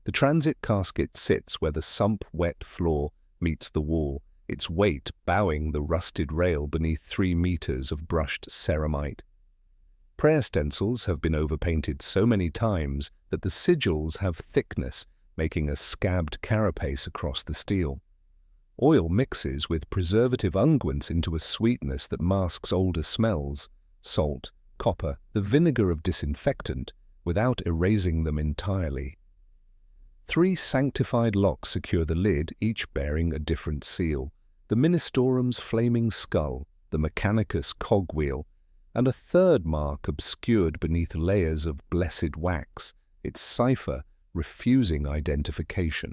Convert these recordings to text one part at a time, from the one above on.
The transit casket sits where the sump wet floor meets the wall, its weight bowing the rusted rail beneath 3 meters of brushed ceramite. Prayer stencils have been overpainted so many times that the sigils have thickness, making a scabbed carapace across the steel. Oil mixes with preservative unguents into a sweetness that masks older smells, salt, copper, the vinegar of disinfectant, without erasing them entirely. 3 sanctified locks secure the lid, each bearing a different seal: the Ministerum's flaming skull, the Mechanicus cogwheel, and a third mark obscured beneath layers of blessed wax, its cipher refusing identification.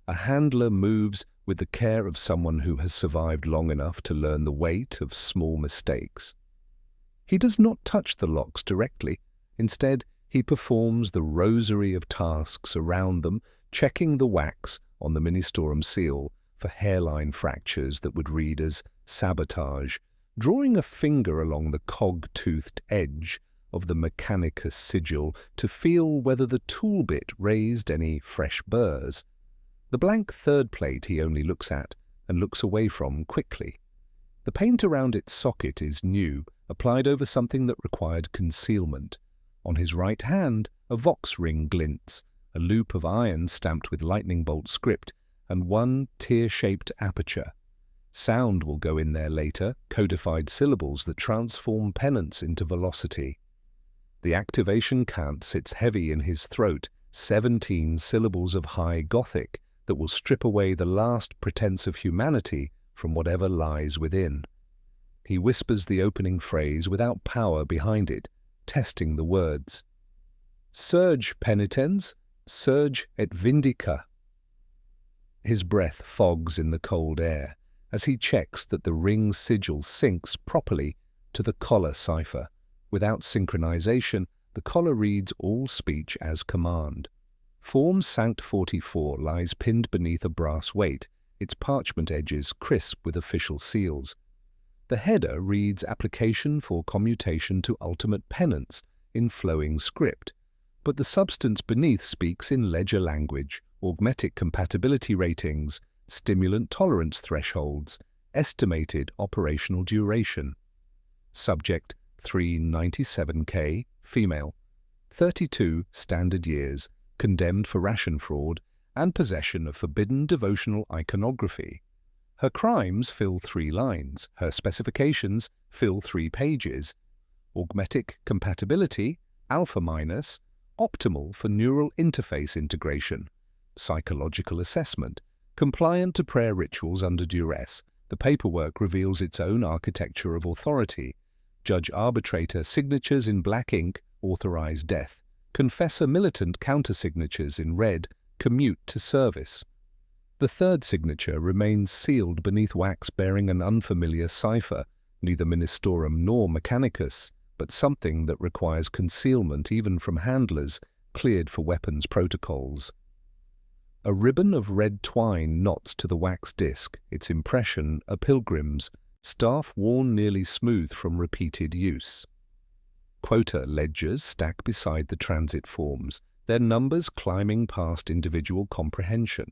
A handler moves with the care of someone who has survived long enough to learn the weight of small mistakes. He does not touch the locks directly. Instead, he performs the rosary of tasks around them, checking the wax on the Ministerum seal for hairline fractures that would read as sabotage, drawing a finger along the cog-toothed edge of the Mechanicus sigil to feel whether the tool bit raised any fresh burrs. The blank third plate he only looks at and looks away from quickly. The paint around its socket is new, applied over something that required concealment. On his right hand, a vox ring glints, a loop of iron stamped with lightning bolt script, and 1 tear-shaped aperture. Sound will go in there later, codified syllables that transform penance into velocity. The activation cant sits heavy in his throat, 17 syllables of high Gothic that will strip away the last pretense of humanity from whatever lies within. He whispers the opening phrase without power behind it, testing the words. Surge penitens, surge et vindica. His breath fogs in the cold air as he checks that the ring sigil syncs properly to the collar cipher. Without synchronization, the collar reads all speech as command. Form Sanct 44 lies pinned beneath a brass weight, its parchment edges crisp with official seals. The header reads Application for Commutation to Ultimate Penance in flowing script, but the substance beneath speaks in ledger language, augmetic compatibility ratings, stimulant tolerance thresholds, estimated operational duration. Subject 397K, female, 32 standard years, condemned for ration fraud and possession of forbidden devotional iconography. Her crimes fill 3 lines, her specifications fill 3 pages. Augmetic compatibility, alpha-, optimal for neural interface integration. Psychological assessment, compliant to prayer rituals under duress. The paperwork reveals its own architecture of authority. Judge-arbitrator signatures in black ink authorize death. Confessor militant countersignatures in red commute to service. The third signature remains sealed beneath wax bearing an unfamiliar cipher, neither Ministerum nor Mechanicus, but something that requires concealment even from handlers cleared for weapons protocols. A ribbon of red twine knots to the wax disc, its impression a pilgrim's, staff worn nearly smooth from repeated use. Quota ledgers stack beside the transit forms, their numbers climbing past individual comprehension.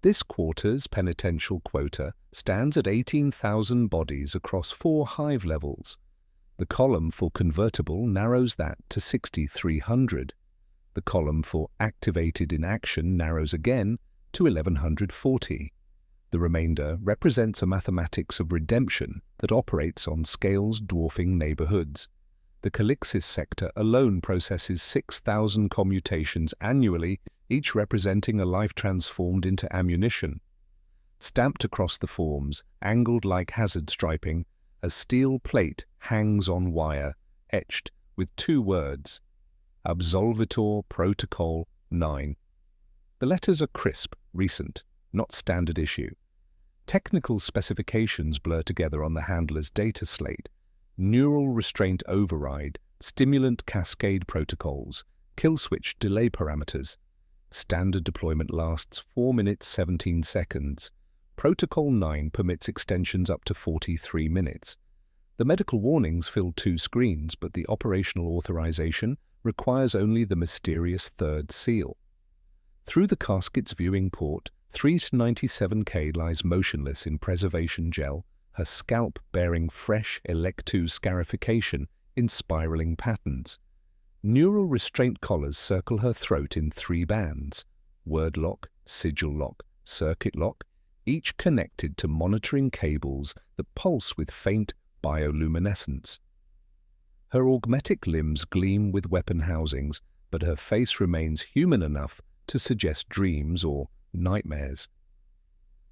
This quarter's penitential quota stands at 18,000 bodies across 4 hive levels. The column for convertible narrows that to 6,300. The column for activated in action narrows again to 1,140. The remainder represents a mathematics of redemption that operates on scales dwarfing neighborhoods. The Calixis sector alone processes 6,000 commutations annually, each representing a life transformed into ammunition. Stamped across the forms, angled like hazard striping, a steel plate hangs on wire, etched with 2 words: Absolvitor Protocol 9. The letters are crisp, recent, not standard issue. Technical specifications blur together on the handler's data slate. Neural restraint override, stimulant cascade protocols, kill switch delay parameters. Standard deployment lasts 4 minutes 17 seconds. Protocol 9 permits extensions up to 43 minutes. The medical warnings fill 2 screens, but the operational authorization requires only the mysterious third seal. Through the casket's viewing port, 3-97K lies motionless in preservation gel, her scalp bearing fresh electu scarification in spiraling patterns. Neural restraint collars circle her throat in 3 bands: word lock, sigil lock, circuit lock, each connected to monitoring cables that pulse with faint bioluminescence. Her augmetic limbs gleam with weapon housings, but her face remains human enough to suggest dreams or nightmares.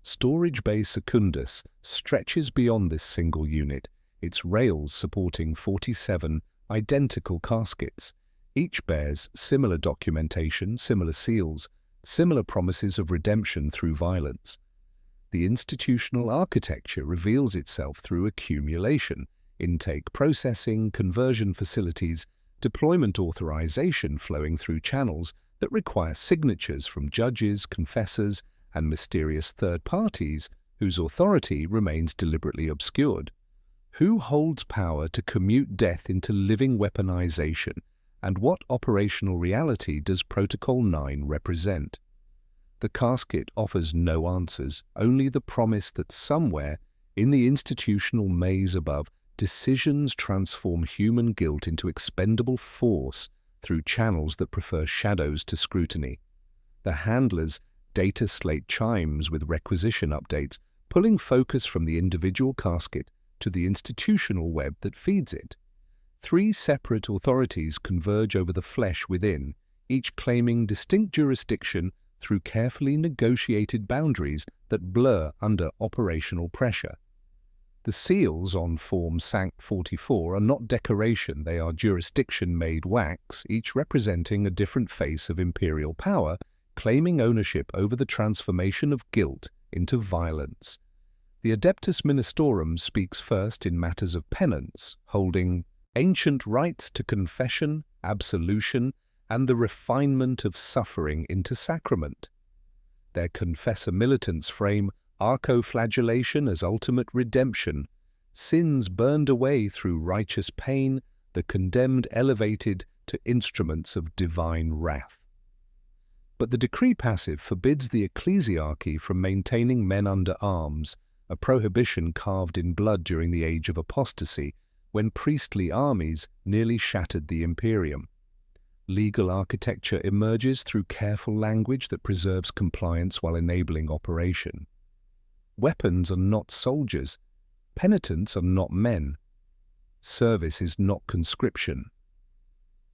Storage Bay Secundus stretches beyond this single unit, its rails supporting 47 identical caskets. Each bears similar documentation, similar seals, similar promises of redemption through violence. The institutional architecture reveals itself through accumulation, intake processing, conversion facilities, deployment authorization flowing through channels that require signatures from judges, confessors, and mysterious third parties whose authority remains deliberately obscured. Who holds power to commute death into living weaponization, and what operational reality does Protocol 9 represent? The casket offers no answers, only the promise that somewhere, in the institutional maze above, decisions transform human guilt into expendable force through channels that prefer shadows to scrutiny. The handler's data slate chimes with requisition updates, pulling focus from the individual casket to the institutional web that feeds it. 3 separate authorities converge over the flesh within, each claiming distinct jurisdiction through carefully negotiated boundaries that blur under operational pressure. The seals on Form Sanct 44 are not decoration, they are jurisdiction-made wax, each representing a different face of imperial power, claiming ownership over the transformation of guilt into violence. The Adeptus Ministorum speaks first in matters of penance, holding ancient rites to confession, absolution, and the refinement of suffering into sacrament. Their confessor militants frame Arco-Flagellation as ultimate redemption, sins burned away through righteous pain, the condemned elevated to instruments of divine wrath. But the decree passive forbids the ecclesiarchy from maintaining men under arms, a prohibition carved in blood during the age of apostasy, when priestly armies nearly shattered the Imperium. Legal architecture emerges through careful language that preserves compliance while enabling operation. Weapons are not soldiers. Penitents are not men. Service is not conscription.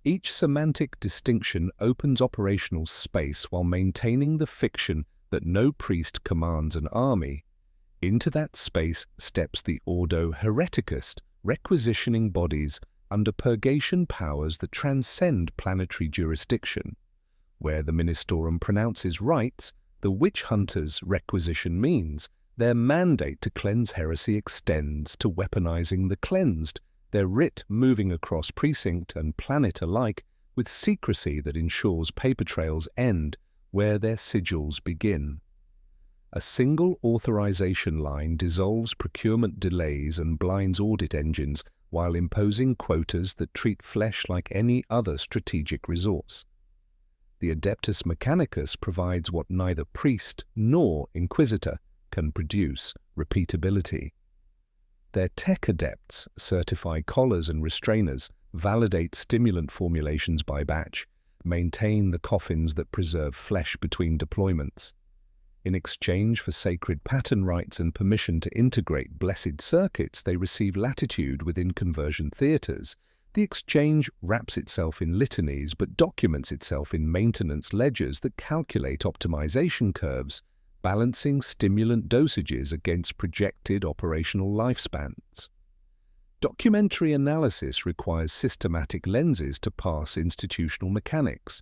Each semantic distinction opens operational space while maintaining the fiction that no priest commands an army. Into that space steps the Ordo Hereticus, requisitioning bodies under purgation powers that transcend planetary jurisdiction. Where the Ministorum pronounces rights, the witch hunters' requisition means their mandate to cleanse heresy extends to weaponizing the cleansed, their writ moving across precinct and planet alike with secrecy that ensures paper trails end where their sigils begin. A single authorization line dissolves procurement delays and blinds audit engines while imposing quotas that treat flesh like any other strategic resource. The Adeptus Mechanicus provides what neither priest nor inquisitor can produce: repeatability. Their tech adepts certify collars and restrainers, validate stimulant formulations by batch, maintain the coffins that preserve flesh between deployments. In exchange for sacred pattern rights and permission to integrate blessed circuits, they receive latitude within conversion theatres. The exchange wraps itself in litanies but documents itself in maintenance ledgers that calculate optimization curves, balancing stimulant dosages against projected operational lifespans. Documentary analysis requires systematic lenses to parse institutional mechanics.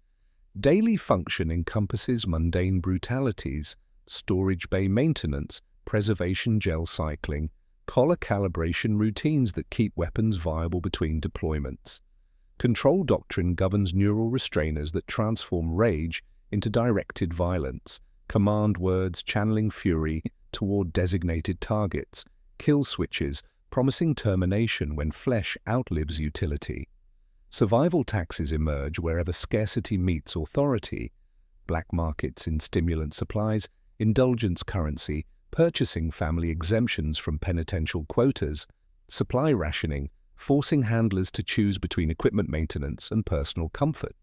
Daily function encompasses mundane brutalities, storage bay maintenance, preservation gel cycling, collar calibration routines that keep weapons viable between deployments. Control doctrine governs neural restrainers that transform rage into directed violence, command words channeling fury toward designated targets, kill switches promising termination when flesh outlives utility. Survival taxes emerge wherever scarcity meets authority. black markets in stimulant supplies, indulgence currency, purchasing family exemptions from penitential quotas, supply rationing, forcing handlers to choose between equipment maintenance and personal comfort.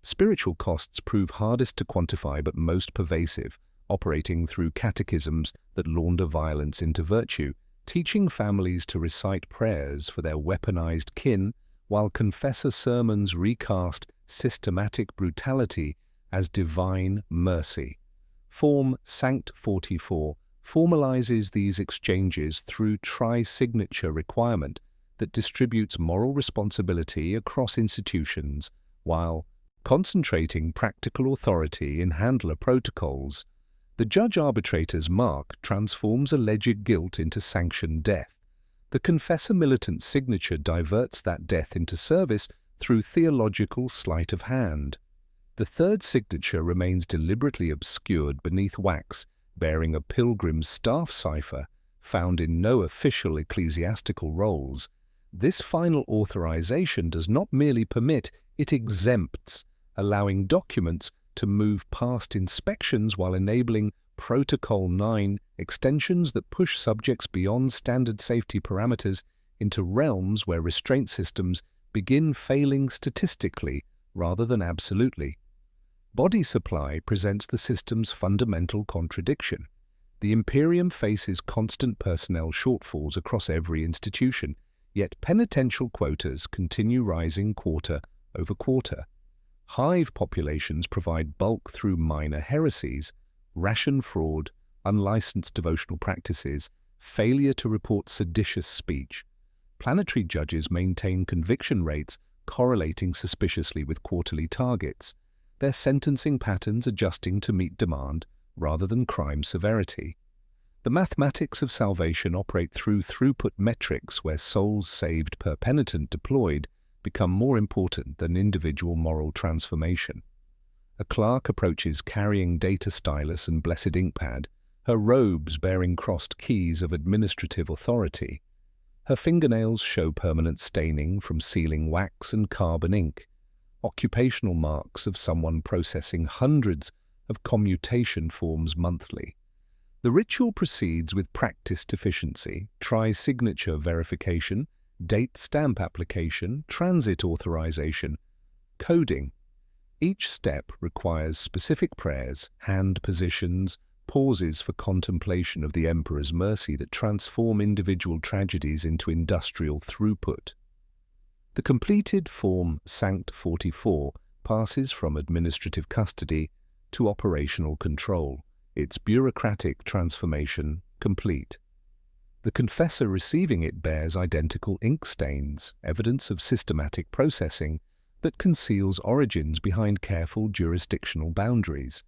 Spiritual costs prove hardest to quantify but most pervasive, operating through catechisms that launder violence into virtue, teaching families to recite prayers for their weaponized kin, while confessor sermons recast systematic brutality as divine mercy. Form Sanct 44 formalizes these exchanges through tri-signature requirement that distributes moral responsibility across institutions, while concentrating practical authority in handler protocols. The judge-arbitrator's mark transforms alleged guilt into sanctioned death. The confessor militant's signature diverts that death into service through theological sleight of hand. The third signature remains deliberately obscured beneath wax, bearing a pilgrim's staff cipher found in no official ecclesiastical rolls. This final authorization does not merely permit, it exempts, allowing documents to move past inspections while enabling Protocol 9 extensions that push subjects beyond standard safety parameters into realms where restraint systems begin failing statistically rather than absolutely. Body supply presents the system's fundamental contradiction. The Imperium faces constant personnel shortfalls across every institution, yet penitential quotas continue rising quarter over quarter. Hive populations provide bulk through minor heresies, ration fraud, unlicensed devotional practices, failure to report seditious speech. Planetary judges maintain conviction rates correlating suspiciously with quarterly targets, their sentencing patterns adjusting to meet demand rather than crime severity. The mathematics of salvation operate through throughput metrics where souls saved per penitent deployed become more important than individual moral transformation. A clerk approaches carrying data stylus and blessed inkpad, her robes bearing crossed keys of administrative authority. Her fingernails show permanent staining from sealing wax and carbon ink, occupational marks of someone processing hundreds of commutation forms monthly. The ritual proceeds with practiced efficiency, tri-signature verification, date stamp application, transit authorization, coding. Each step requires specific prayers, hand positions, pauses for contemplation of the Emperor's mercy that transform individual tragedies into industrial throughput. The completed Form Sanct 44 passes from administrative custody to operational control, its bureaucratic transformation complete. The confessor receiving it bears identical ink stains, evidence of systematic processing that conceals origins behind careful jurisdictional boundaries.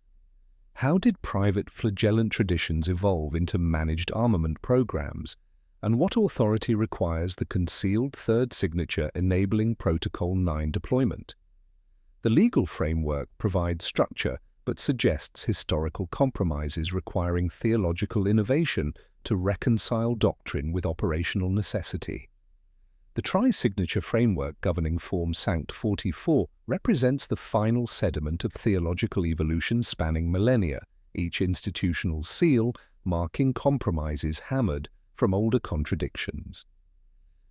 How did private flagellant traditions evolve into managed armament programs, and what authority requires the concealed third signature enabling Protocol 9 deployment? The legal framework provides structure but suggests historical compromises requiring theological innovation to reconcile doctrine with operational necessity. The tri-signature framework governing Form Sanct 44 represents the final sediment of theological evolution spanning millennia, each institutional seal marking compromises hammered from older contradictions.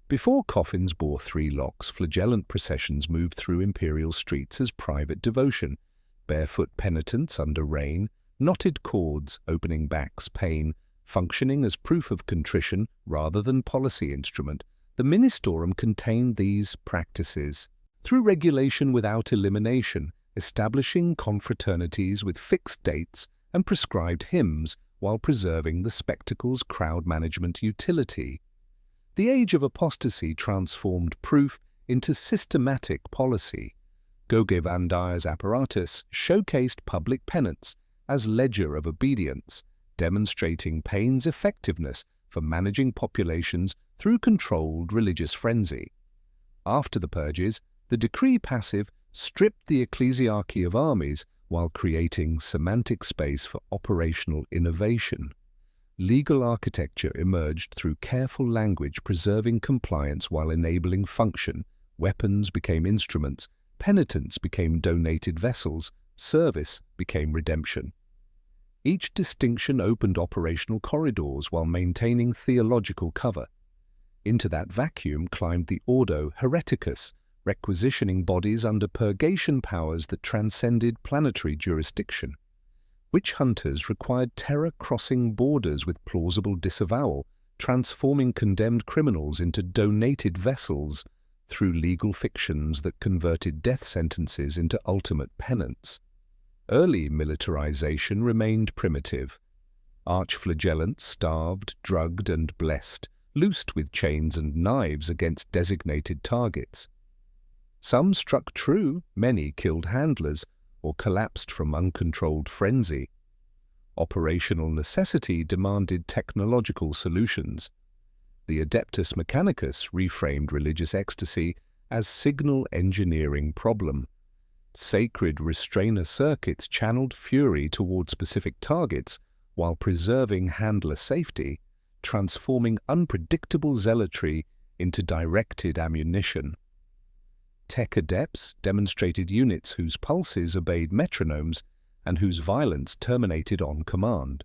Before coffins bore 3 locks, flagellant processions moved through imperial streets as private devotion, barefoot penitents under rain, knotted cords opening backs pain, functioning as proof of contrition rather than policy instrument. The ministorum contained these practices through regulation without elimination, establishing confraternities with fixed dates and prescribed hymns while preserving the spectacle's crowd management utility. The age of apostasy transformed proof into systematic policy. Gogevandire's apparatus showcased public penance as ledger of obedience, demonstrating Paine's effectiveness for managing populations through controlled religious frenzy. After the purges, the decree passive stripped the ecclesiarchy of armies while creating semantic space for operational innovation. Legal architecture emerged through careful language preserving compliance while enabling function. Weapons became instruments, penitents became donated vessels, service became redemption. Each distinction opened operational corridors while maintaining theological cover. Into that vacuum climbed the Ordo Hereticus, requisitioning bodies under purgation powers that transcended planetary jurisdiction. Witch hunters required terror crossing borders with plausible disavowal, transforming condemned criminals into donated vessels through legal fictions that converted death sentences into ultimate penance. Early militarization remained primitive. Arco-Flagellants starved, drugged, and blessed, loosed with chains and knives against designated targets. Some struck true, many killed handlers, or collapsed from uncontrolled frenzy. Operational necessity demanded technological solutions. The Adeptus Mechanicus reframed religious ecstasy as signal engineering problem. Sacred restrainer circuits channeled fury toward specific targets while preserving handler safety, transforming unpredictable zealotry into directed ammunition. Tech adepts demonstrated units whose pulses obeyed metronomes and whose violence terminated on command.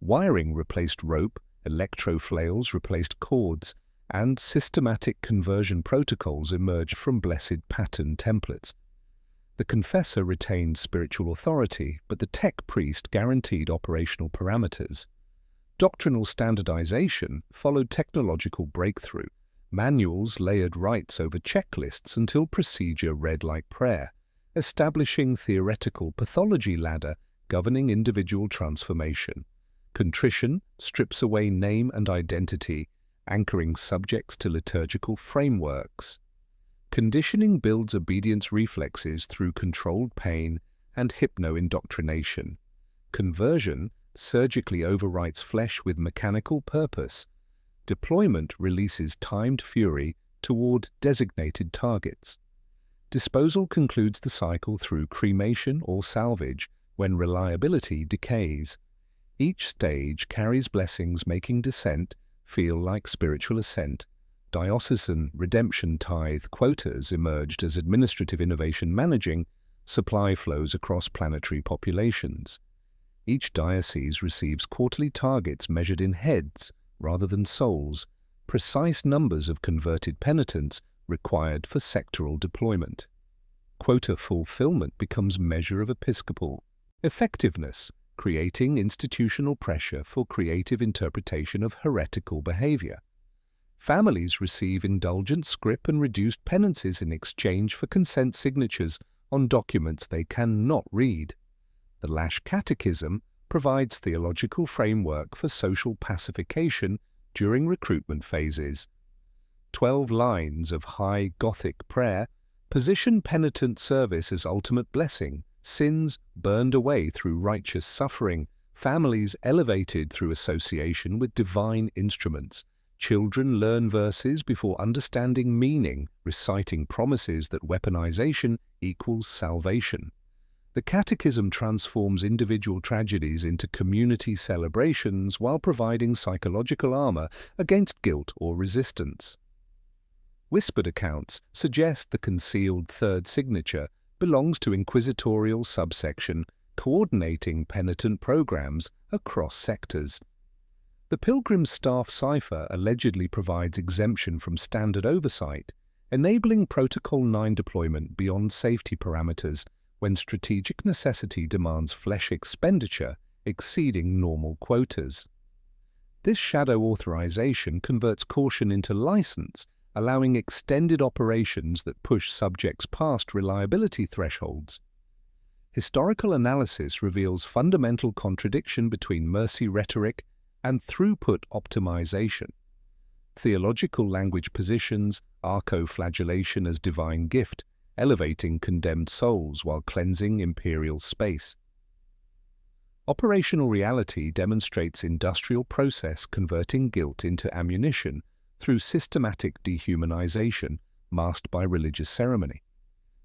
Wiring replaced rope, electro-flails replaced cords, and systematic conversion protocols emerged from blessed pattern templates. The confessor retained spiritual authority, but the tech priest guaranteed operational parameters. Doctrinal standardization followed technological breakthrough. Manuals layered rites over checklists until procedure read like prayer, establishing theoretical pathology ladder governing individual transformation. Contrition strips away name and identity, anchoring subjects to liturgical frameworks. Conditioning builds obedience reflexes through controlled pain and hypno-indoctrination. Conversion surgically overwrites flesh with mechanical purpose. Deployment releases timed fury toward designated targets. Disposal concludes the cycle through cremation or salvage when reliability decays. Each stage carries blessings making descent feel like spiritual ascent. Diocesan redemption tithe quotas emerged as administrative innovation managing supply flows across planetary populations. Each diocese receives quarterly targets measured in heads rather than souls, precise numbers of converted penitents required for sectoral deployment. Quota fulfillment becomes measure of episcopal effectiveness, creating institutional pressure for creative interpretation of heretical behavior. Families receive indulgent scrip and reduced penances in exchange for consent signatures on documents they cannot read. The Lash Catechism provides theological framework for social pacification during recruitment phases. 12 lines of high Gothic prayer position penitent service as ultimate blessing, sins burned away through righteous suffering, families elevated through association with divine instruments. Children learn verses before understanding meaning, reciting promises that weaponization equals salvation. The Catechism transforms individual tragedies into community celebrations while providing psychological armor against guilt or resistance. Whispered accounts suggest the concealed third signature belongs to inquisitorial subsection coordinating penitent programs across sectors. The Pilgrim Staff cipher allegedly provides exemption from standard oversight, enabling Protocol 9 deployment beyond safety parameters when strategic necessity demands flesh expenditure exceeding normal quotas. This shadow authorization converts caution into license, allowing extended operations that push subjects past reliability thresholds. Historical analysis reveals fundamental contradiction between mercy rhetoric and throughput optimization. Theological language positions Arco-Flagellation as divine gift, elevating condemned souls while cleansing imperial space. Operational reality demonstrates industrial process converting guilt into ammunition through systematic dehumanization masked by religious ceremony.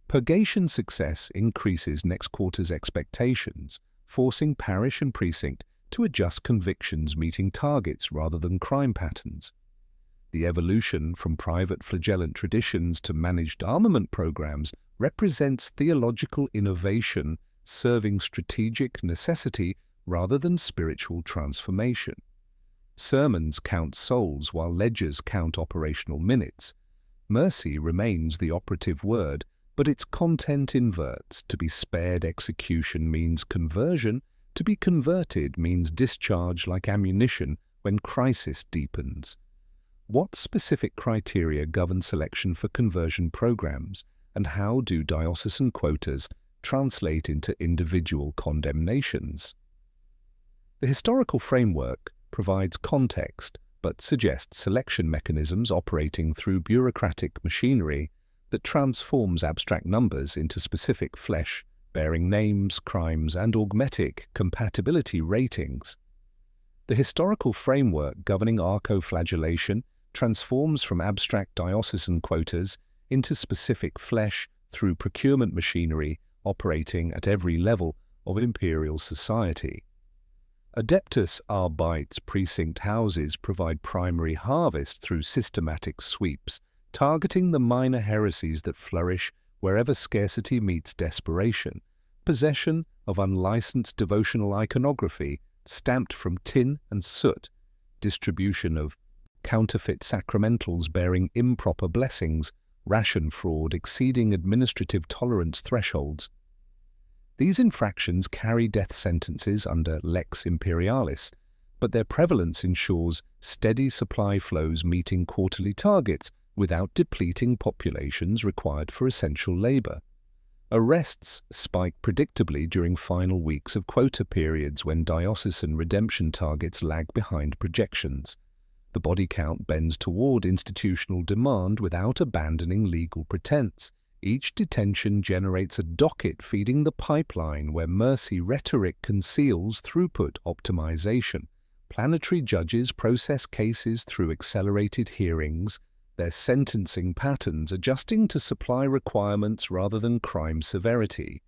Purgation success increases next quarter's expectations, forcing parish and precinct to adjust convictions meeting targets rather than crime patterns. The evolution from private flagellant traditions to managed armament programs represents theological innovation serving strategic necessity rather than spiritual transformation. Sermons count souls while ledgers count operational minutes. Mercy remains the operative word, but its content inverts. To be spared execution means conversion. To be converted means discharge like ammunition when crisis deepens. What specific criteria govern selection for conversion programs, and how do diocesan quotas translate into individual condemnations? The historical framework provides context, but suggests selection mechanisms operating through bureaucratic machinery that transforms abstract numbers into specific flesh-bearing names, crimes, and augmetic compatibility ratings. The historical framework governing Arco-Flagellation transforms from abstract diocesan quotas into specific flesh through procurement machinery operating at every level of imperial society. Adeptus Arbites precinct houses provide primary harvest through systematic sweeps, targeting the minor heresies that flourish wherever scarcity meets desperation. Possession of unlicensed devotional iconography stamped from tin and soot, distribution of counterfeit sacramentals bearing improper blessings, ration fraud exceeding administrative tolerance thresholds. These infractions carry death sentences under Lex Imperialis, but their prevalence ensures steady supply flows meeting quarterly targets without depleting populations required for essential labor. Arrests spike predictably during final weeks of quota periods when diocesan redemption targets lag behind projections. The body count bends toward institutional demand without abandoning legal pretense. Each detention generates a docket feeding the pipeline where mercy rhetoric conceals throughput optimization. Planetary judges process cases through accelerated hearings, their sentencing patterns adjusting to supply requirements rather than crime severity.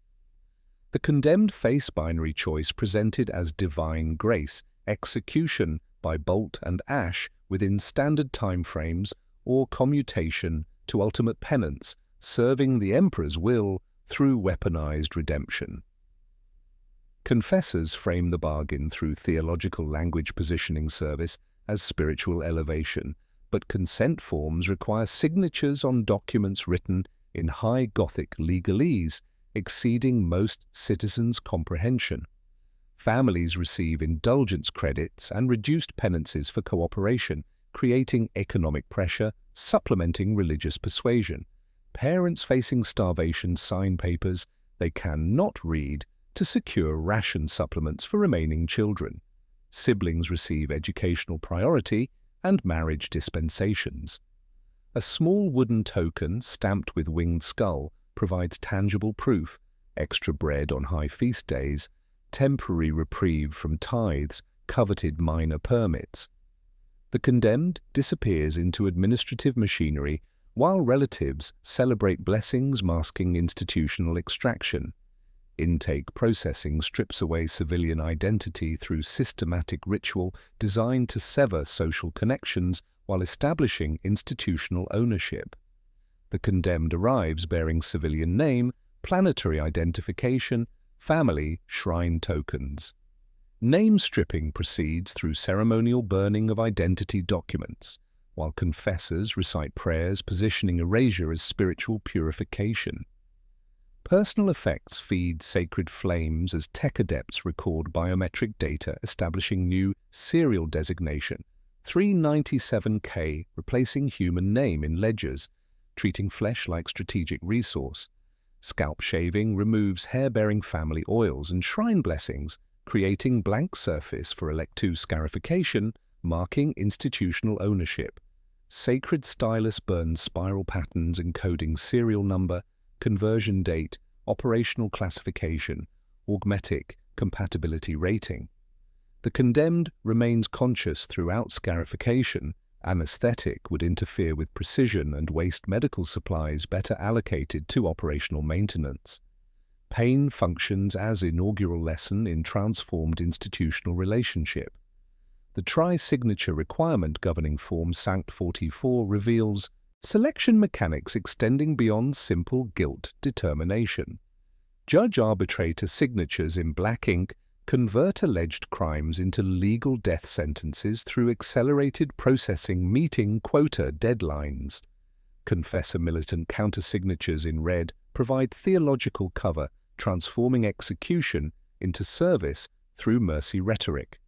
The condemned face binary choice presented as divine grace, execution by bolt and ash within standard timeframes, or commutation to ultimate penance, serving the emperor's will through weaponized redemption. Confessors frame the bargain through theological language positioning service as spiritual elevation, but consent forms require signatures on documents written in high Gothic legalese, exceeding most citizens' comprehension. Families receive indulgence credits and reduced penances for cooperation, creating economic pressure, supplementing religious persuasion. Parents facing starvation sign papers they cannot read to secure ration supplements for remaining children. Siblings receive educational priority and marriage dispensations. A small wooden token stamped with winged skull provides tangible proof, extra bread on high feast days, temporary reprieve from tithes, coveted minor permits. The condemned disappears into administrative machinery while relatives celebrate blessings masking institutional extraction. Intake processing strips away civilian identity through systematic ritual designed to sever social connections while establishing institutional ownership. The condemned arrives bearing civilian name, planetary identification, family, shrine tokens. Name stripping proceeds through ceremonial burning of identity documents, while confessors recite prayers positioning erasure as spiritual purification. Personal effects feed sacred flames as tech adepts record biometric data establishing new serial designation, 397K replacing human name in ledgers, treating flesh like strategic resource. Scalp shaving removes hair-bearing family oils and shrine blessings, creating blank surface for electu scarification, marking institutional ownership. Sacred stylus burns spiral patterns encoding serial number, conversion date, operational classification, augmetic compatibility rating. The condemned remains conscious throughout scarification. Anesthetic would interfere with precision and waste medical supplies better allocated to operational maintenance. Pain functions as inaugural lesson in transformed institutional relationship. The tri-signature requirement governing Form Sanct 44 reveals selection mechanics extending beyond simple guilt determination. Judge-arbitrator signatures in black ink convert alleged crimes into legal death sentences through accelerated processing meeting quota deadlines. Confessor-militant countersignatures in red provide theological cover, transforming execution into service through mercy rhetoric.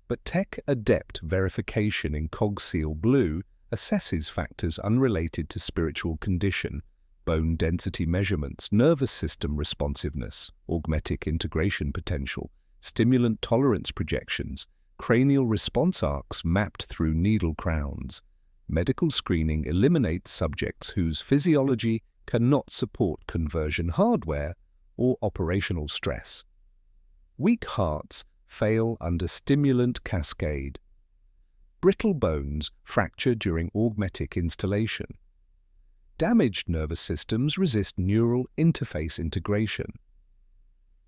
But tech-adept verification in cog-seal blue assesses factors unrelated to spiritual condition, bone density measurements, nervous system responsiveness, augmetic integration potential, stimulant tolerance projections, cranial response arcs mapped through needle crowns. Medical screening eliminates subjects whose physiology cannot support conversion hardware or operational stress. Weak hearts fail under stimulant cascade. Brittle bones fracture during augmetic installation. Damaged nervous systems resist neural interface integration.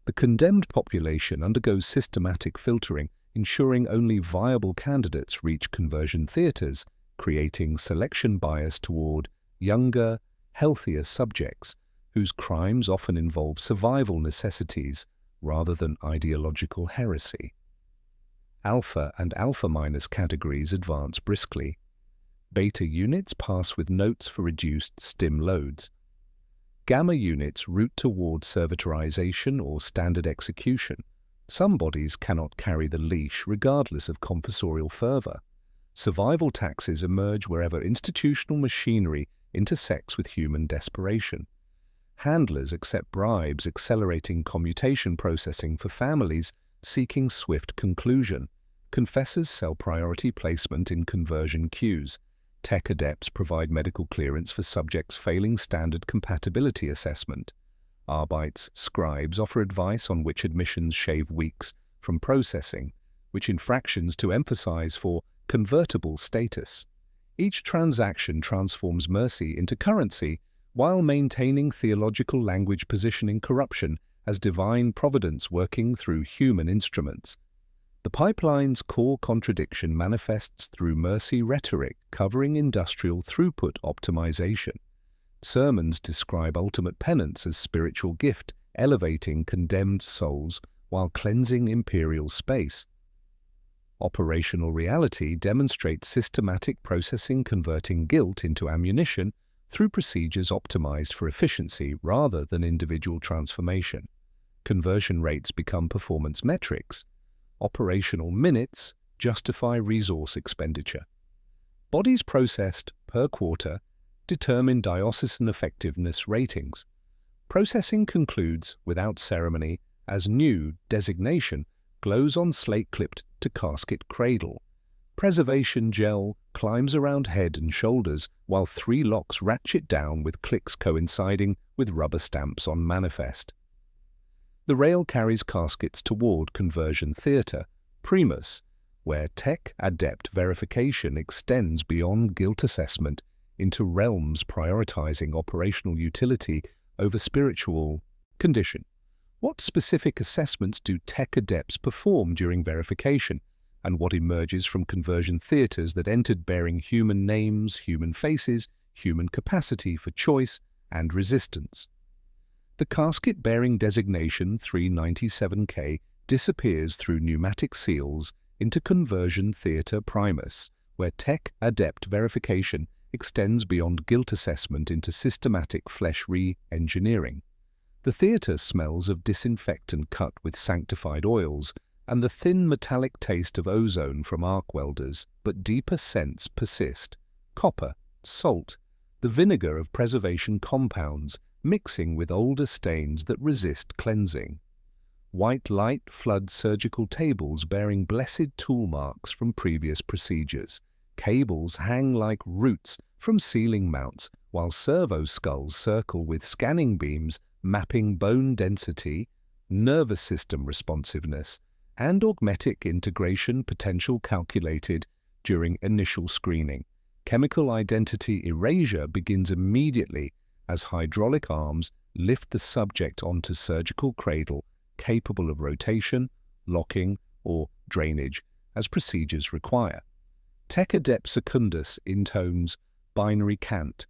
The condemned population undergoes systematic filtering, ensuring only viable candidates reach conversion theatres, creating selection bias toward younger, healthier subjects whose crimes often involve survival necessities rather than ideological heresy. Alpha and alpha- categories advance briskly. Beta units pass with notes for reduced stim loads. Gamma units route toward servitorization or standard execution. Some bodies cannot carry the leash regardless of confessorial fervor. Survival taxes emerge wherever institutional machinery intersects with human desperation. Handlers accept bribes, accelerating commutation processing for families seeking swift conclusion. Confessors sell priority placement in conversion queues. Tech adepts provide medical clearance for subjects failing standard compatibility assessment. Arbites, scribes offer advice on which admissions shave weeks from processing, which infractions to emphasize for convertible status. Each transaction transforms mercy into currency while maintaining theological language positioning corruption as divine providence working through human instruments. The pipeline's core contradiction manifests through mercy rhetoric covering industrial throughput optimization. Sermons describe ultimate penance as spiritual gift, elevating condemned souls while cleansing imperial space. Operational reality demonstrates systematic processing converting guilt into ammunition through procedures optimized for efficiency rather than individual transformation. Conversion rates become performance metrics. Operational minutes justify resource expenditure. Bodies processed per quarter determine diocesan effectiveness ratings. Processing concludes without ceremony as new designation glows on slate clipped to casket cradle. Preservation gel climbs around head and shoulders while 3 locks ratchet down with clicks coinciding with rubber stamps on manifest. The rail carries caskets toward conversion theatre, primus, where tech-adept verification extends beyond guilt assessment into realms prioritizing operational utility over spiritual condition. What specific assessments do tech adepts perform during verification, and what emerges from conversion theatres that entered bearing human names, human faces, human capacity for choice and resistance? The casket-bearing designation 397K disappears through pneumatic seals into conversion theatre primus, where tech-adept verification extends beyond guilt assessment into systematic flesh re-engineering. The theatre smells of disinfectant cut with sanctified oils and the thin metallic taste of ozone from arc welders, but deeper scents persist. Copper, salt, the vinegar of preservation compounds, mixing with older stains that resist cleansing. White light floods surgical tables bearing blessed tool marks from previous procedures. Cables hang like roots from ceiling mounts, while servo skulls circle with scanning beams mapping bone density, nervous system responsiveness, and augmetic integration potential calculated during initial screening. Chemical identity erasure begins immediately as hydraulic arms lift the subject onto surgical cradle capable of rotation, locking, or drainage as procedures require. Tech adept secundus intones binary cant,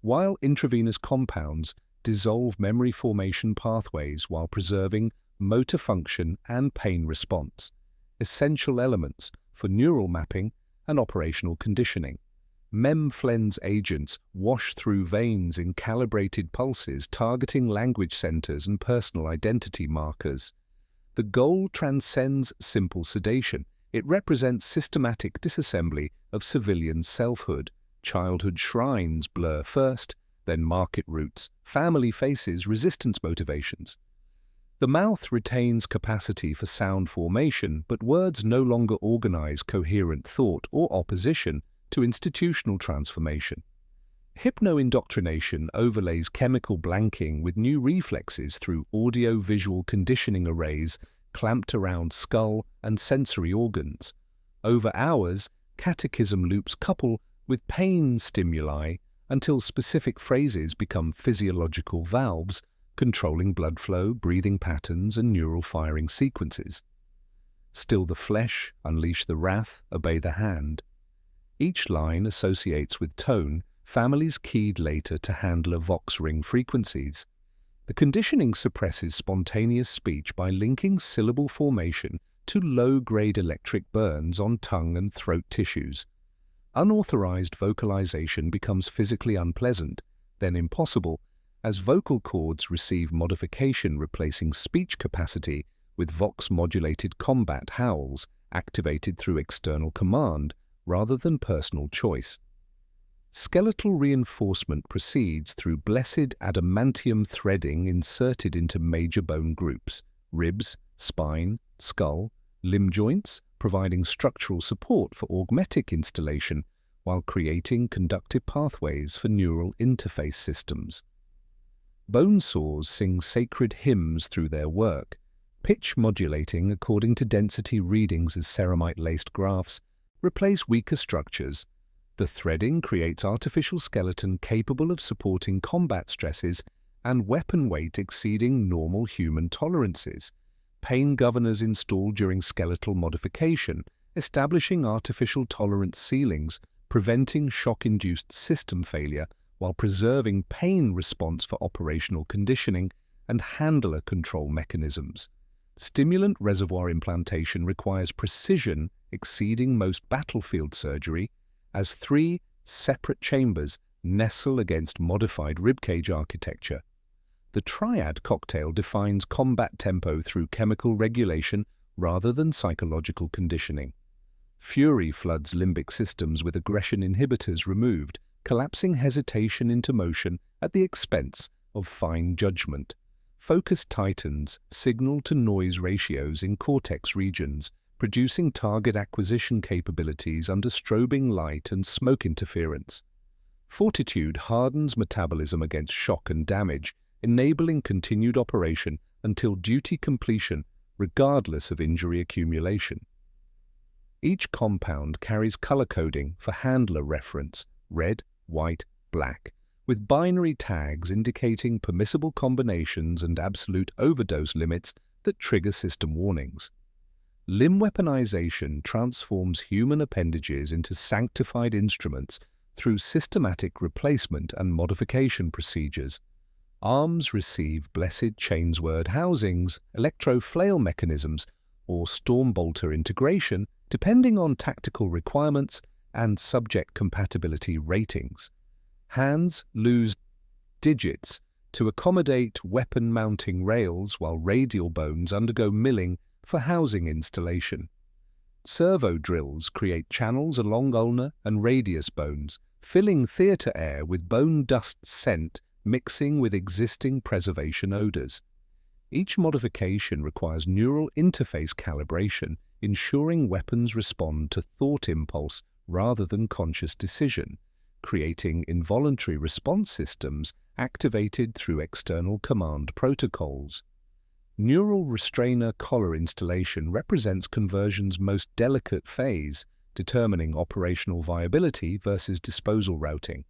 while intravenous compounds dissolve memory formation pathways while preserving motor function and pain response, essential elements for neural mapping and operational conditioning. MEM-FLENS agents wash through veins in calibrated pulses targeting language centers and personal identity markers. The goal transcends simple sedation. It represents systematic disassembly of civilian selfhood. Childhood shrines blur first, then market routes, family faces, resistance motivations. The mouth retains capacity for sound formation, but words no longer organize coherent thought or opposition to institutional transformation. Hypno-indoctrination overlays chemical blanking with new reflexes through audio-visual conditioning arrays clamped around skull and sensory organs. Over hours, catechism loops couple with pain stimuli until specific phrases become physiological valves, controlling blood flow, breathing patterns, and neural firing sequences. Still the flesh, unleash the wrath, obey the hand. Each line associates with tone, families keyed later to handler vox ring frequencies. The conditioning suppresses spontaneous speech by linking syllable formation to low-grade electric burns on tongue and throat tissues. Unauthorized vocalization becomes physically unpleasant, then impossible, as vocal cords receive modification replacing speech capacity with vox-modulated combat howls activated through external command rather than personal choice. Skeletal reinforcement proceeds through blessed adamantium threading inserted into major bone groups, ribs, spine, skull, limb joints, providing structural support for augmetic installation while creating conductive pathways for neural interface systems. Bone saws sing sacred hymns through their work, pitch modulating according to density readings as ceramite-laced grafts replace weaker structures. The threading creates artificial skeleton capable of supporting combat stresses and weapon weight exceeding normal human tolerances. Pain governors installed during skeletal modification, establishing artificial tolerance ceilings, preventing shock-induced system failure while preserving pain response for operational conditioning and handler control mechanisms. Stimulant reservoir implantation requires precision exceeding most battlefield surgery, as 3 separate chambers nestle against modified ribcage architecture. The triad cocktail defines combat tempo through chemical regulation rather than psychological conditioning. Fury floods limbic systems with aggression inhibitors removed, collapsing hesitation into motion at the expense of fine judgment. Focus tightens signal-to-noise ratios in cortex regions, producing target acquisition capabilities under strobing light and smoke interference. Fortitude hardens metabolism against shock and damage, enabling continued operation until duty completion, regardless of injury accumulation. Each compound carries color coding for handler reference, red, white, black, with binary tags indicating permissible combinations and absolute overdose limits that trigger system warnings. Limb weaponization transforms human appendages into sanctified instruments through systematic replacement and modification procedures. Arms receive blessed chainsword housings, electro-flail mechanisms, or stormbolter integration, depending on tactical requirements and subject compatibility ratings. Hands lose digits to accommodate weapon-mounting rails while radial bones undergo milling for housing installation. Servo drills create channels along ulnar and radius bones, filling theater air with bone dust scent mixing with existing preservation odors. Each modification requires neural interface calibration, ensuring weapons respond to thought impulse rather than conscious decision, creating involuntary response systems activated through external command protocols. Neural restrainer collar installation represents conversion's most delicate phase, determining operational viability versus disposal routing.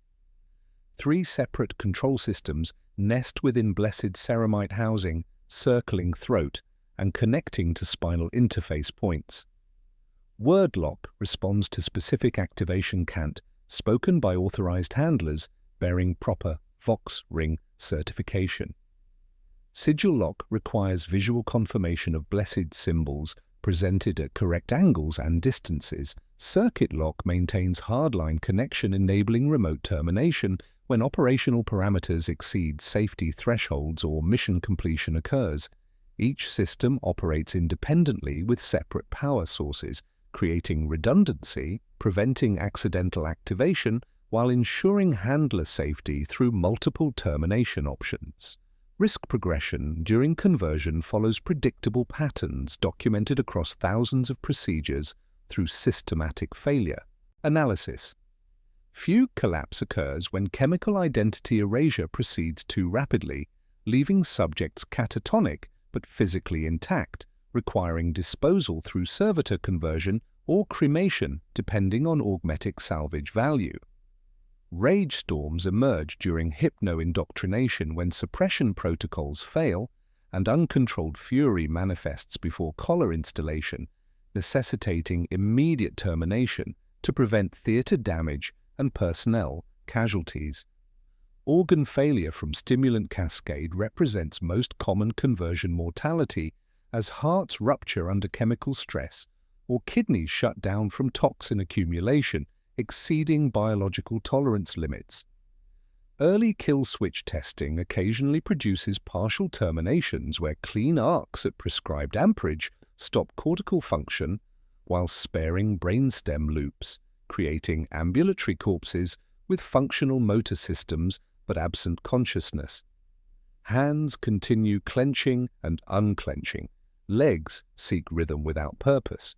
3 separate control systems nest within blessed ceramite housing, circling throat and connecting to spinal interface points. Word lock responds to specific activation cant spoken by authorized handlers bearing proper Vox Ring certification. Sigil lock requires visual confirmation of blessed symbols presented at correct angles and distances. Circuit lock maintains hardline connection, enabling remote termination when operational parameters exceed safety thresholds or mission completion occurs. Each system operates independently with separate power sources, creating redundancy, preventing accidental activation, while ensuring handler safety through multiple termination options. Risk progression during conversion follows predictable patterns documented across thousands of procedures through systematic failure. Analysis. Fugue collapse occurs when chemical identity erasure proceeds too rapidly, leaving subjects catatonic but physically intact, requiring disposal through servitor conversion or cremation depending on augmetic salvage value. Rage storms emerge during hypno-indoctrination when suppression protocols fail, and uncontrolled fury manifests before collar installation, necessitating immediate termination to prevent theatre damage and personnel casualties. Organ failure from stimulant cascade represents most common conversion mortality, as hearts rupture under chemical stress or kidneys shut down from toxin accumulation exceeding biological tolerance limits. Early kill switch testing occasionally produces partial terminations where clean arcs at prescribed amperage stop cortical function while sparing brainstem loops, creating ambulatory corpses with functional motor systems but absent consciousness. Hands continue clenching and unclenching. Legs seek rhythm without purpose.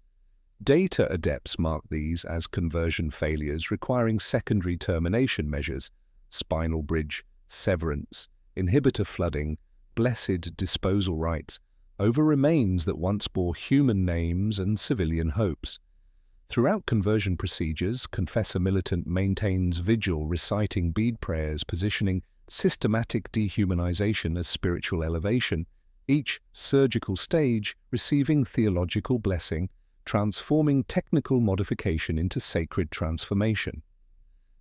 Data adepts mark these as conversion failures requiring secondary termination measures: spinal bridge, severance, inhibitor flooding, blessed disposal rites, over remains that once bore human names and civilian hopes. Throughout conversion procedures, confessor militant maintains vigil, reciting bead prayers, positioning systematic dehumanization as spiritual elevation, each surgical stage receiving theological blessing, transforming technical modification into sacred transformation.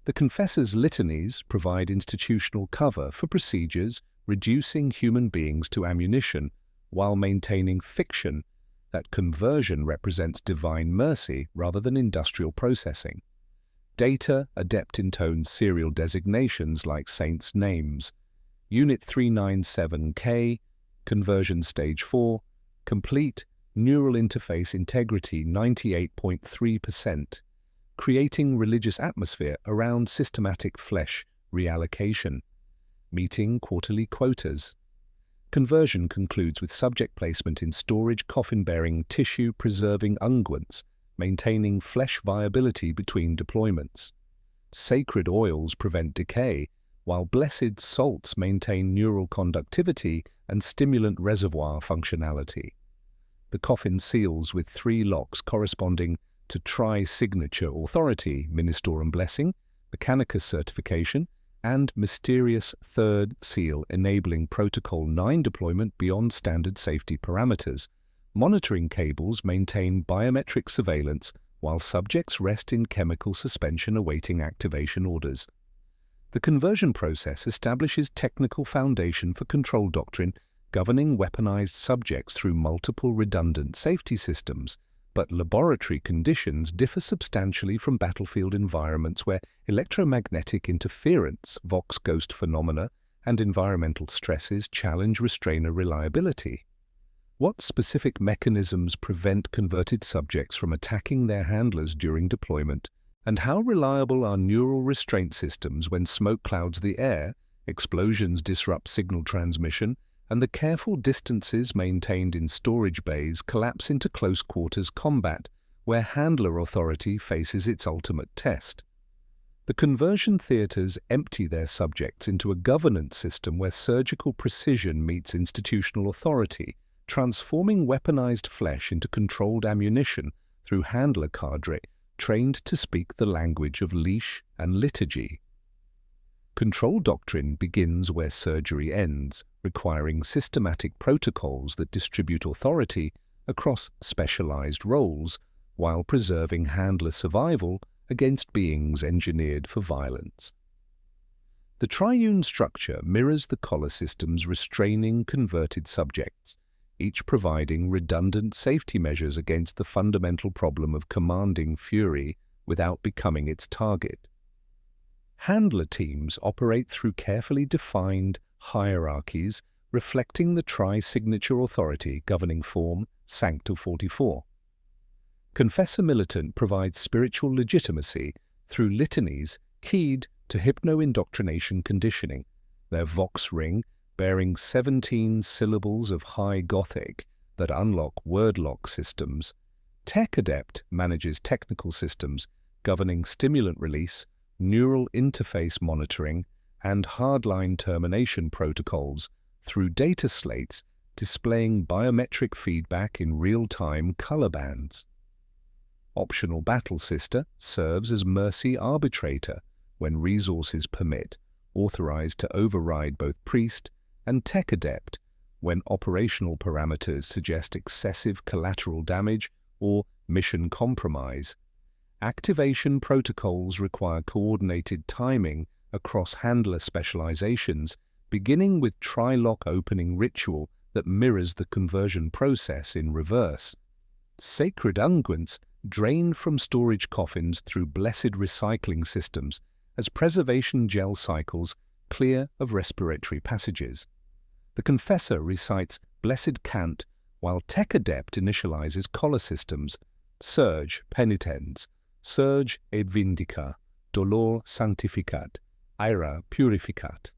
The confessor's litanies provide institutional cover for procedures, reducing human beings to ammunition, while maintaining fiction that conversion represents divine mercy rather than industrial processing. Data adept intones serial designations like saints' names. Unit 397K, conversion stage 4, complete, neural interface integrity 98.3%, creating religious atmosphere around systematic flesh reallocation, meeting quarterly quotas. Conversion concludes with subject placement in storage coffin-bearing tissue-preserving unguents, maintaining flesh viability between deployments. Sacred oils prevent decay, while blessed salts maintain neural conductivity and stimulant reservoir functionality. The coffin seals with 3 locks corresponding to tri-signature authority, Ministorum blessing, Mechanicus certification, and mysterious third seal enabling Protocol 9 deployment beyond standard safety parameters. Monitoring cables maintain biometric surveillance while subjects rest in chemical suspension awaiting activation orders. The conversion process establishes technical foundation for control doctrine governing weaponized subjects through multiple redundant safety systems, but laboratory conditions differ substantially from battlefield environments where electromagnetic interference, Vox ghost phenomena, and environmental stresses challenge restrainer reliability. What specific mechanisms prevent converted subjects from attacking their handlers during deployment, and how reliable are neural restraint systems when smoke clouds the air, explosions disrupt signal transmission, and the careful distances maintained in storage bays collapse into close-quarters combat, where handler authority faces its ultimate test? The conversion theaters empty their subjects into a governance system where surgical precision meets institutional authority, transforming weaponized flesh into controlled ammunition through handler cadre trained to speak the language of leash and liturgy. Control doctrine begins where surgery ends, requiring systematic protocols that distribute authority across specialized roles while preserving handler survival against beings engineered for violence. The triune structure mirrors the collar system's restraining converted subjects, each providing redundant safety measures against the fundamental problem of commanding fury without becoming its target. Handler teams operate through carefully defined hierarchies reflecting the tri-signature authority governing form Sanctum 44. Confessor Militant provides spiritual legitimacy through litanies keyed to hypno-indoctrination conditioning, their Vox ring bearing 17 syllables of High Gothic that unlock word-lock systems. Tech Adept manages technical systems governing stimulant release, neural interface monitoring, and hardline termination protocols through data slates displaying biometric feedback in real-time color bands. Optional Battle Sister serves as mercy arbitrator when resources permit, authorized to override both priest and tech adept when operational parameters suggest excessive collateral damage or mission compromise. Activation protocols require coordinated timing across handler specializations, beginning with tri-lock opening ritual that mirrors the conversion process in reverse. Sacred unguents drain from storage coffins through blessed recycling systems as preservation gel cycles clear of respiratory passages. The Confessor recites Blessed Cant, while Tech Adept initializes collar systems, Surge Penitens, Surge et Vindica, Dolor Sanctificat, Ira Purificat.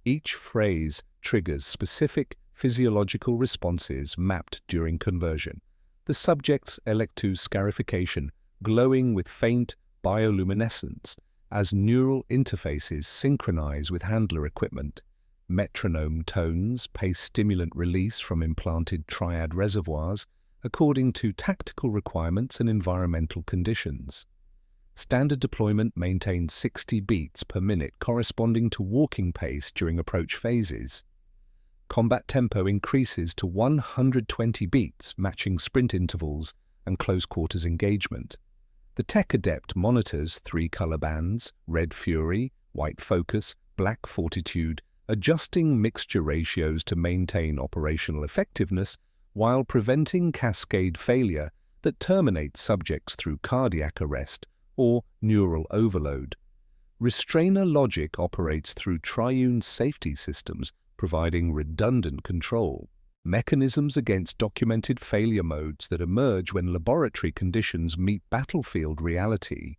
Each phrase triggers specific physiological responses mapped during conversion. The subject's electus scarification glowing with faint bioluminescence as neural interfaces synchronize with handler equipment. Metronome tones pace stimulant release from implanted triad reservoirs according to tactical requirements and environmental conditions. Standard deployment maintains 60 beats per minute corresponding to walking pace during approach phases. Combat tempo increases to 120 beats, matching sprint intervals and close-quarters engagement. The Tech Adept monitors 3 color bands, red fury, white focus, black fortitude, adjusting mixture ratios to maintain operational effectiveness while preventing cascade failure that terminates subjects through cardiac arrest or neural overload. Restrainer logic operates through triune safety systems, providing redundant control, mechanisms against documented failure modes that emerge when laboratory conditions meet battlefield reality.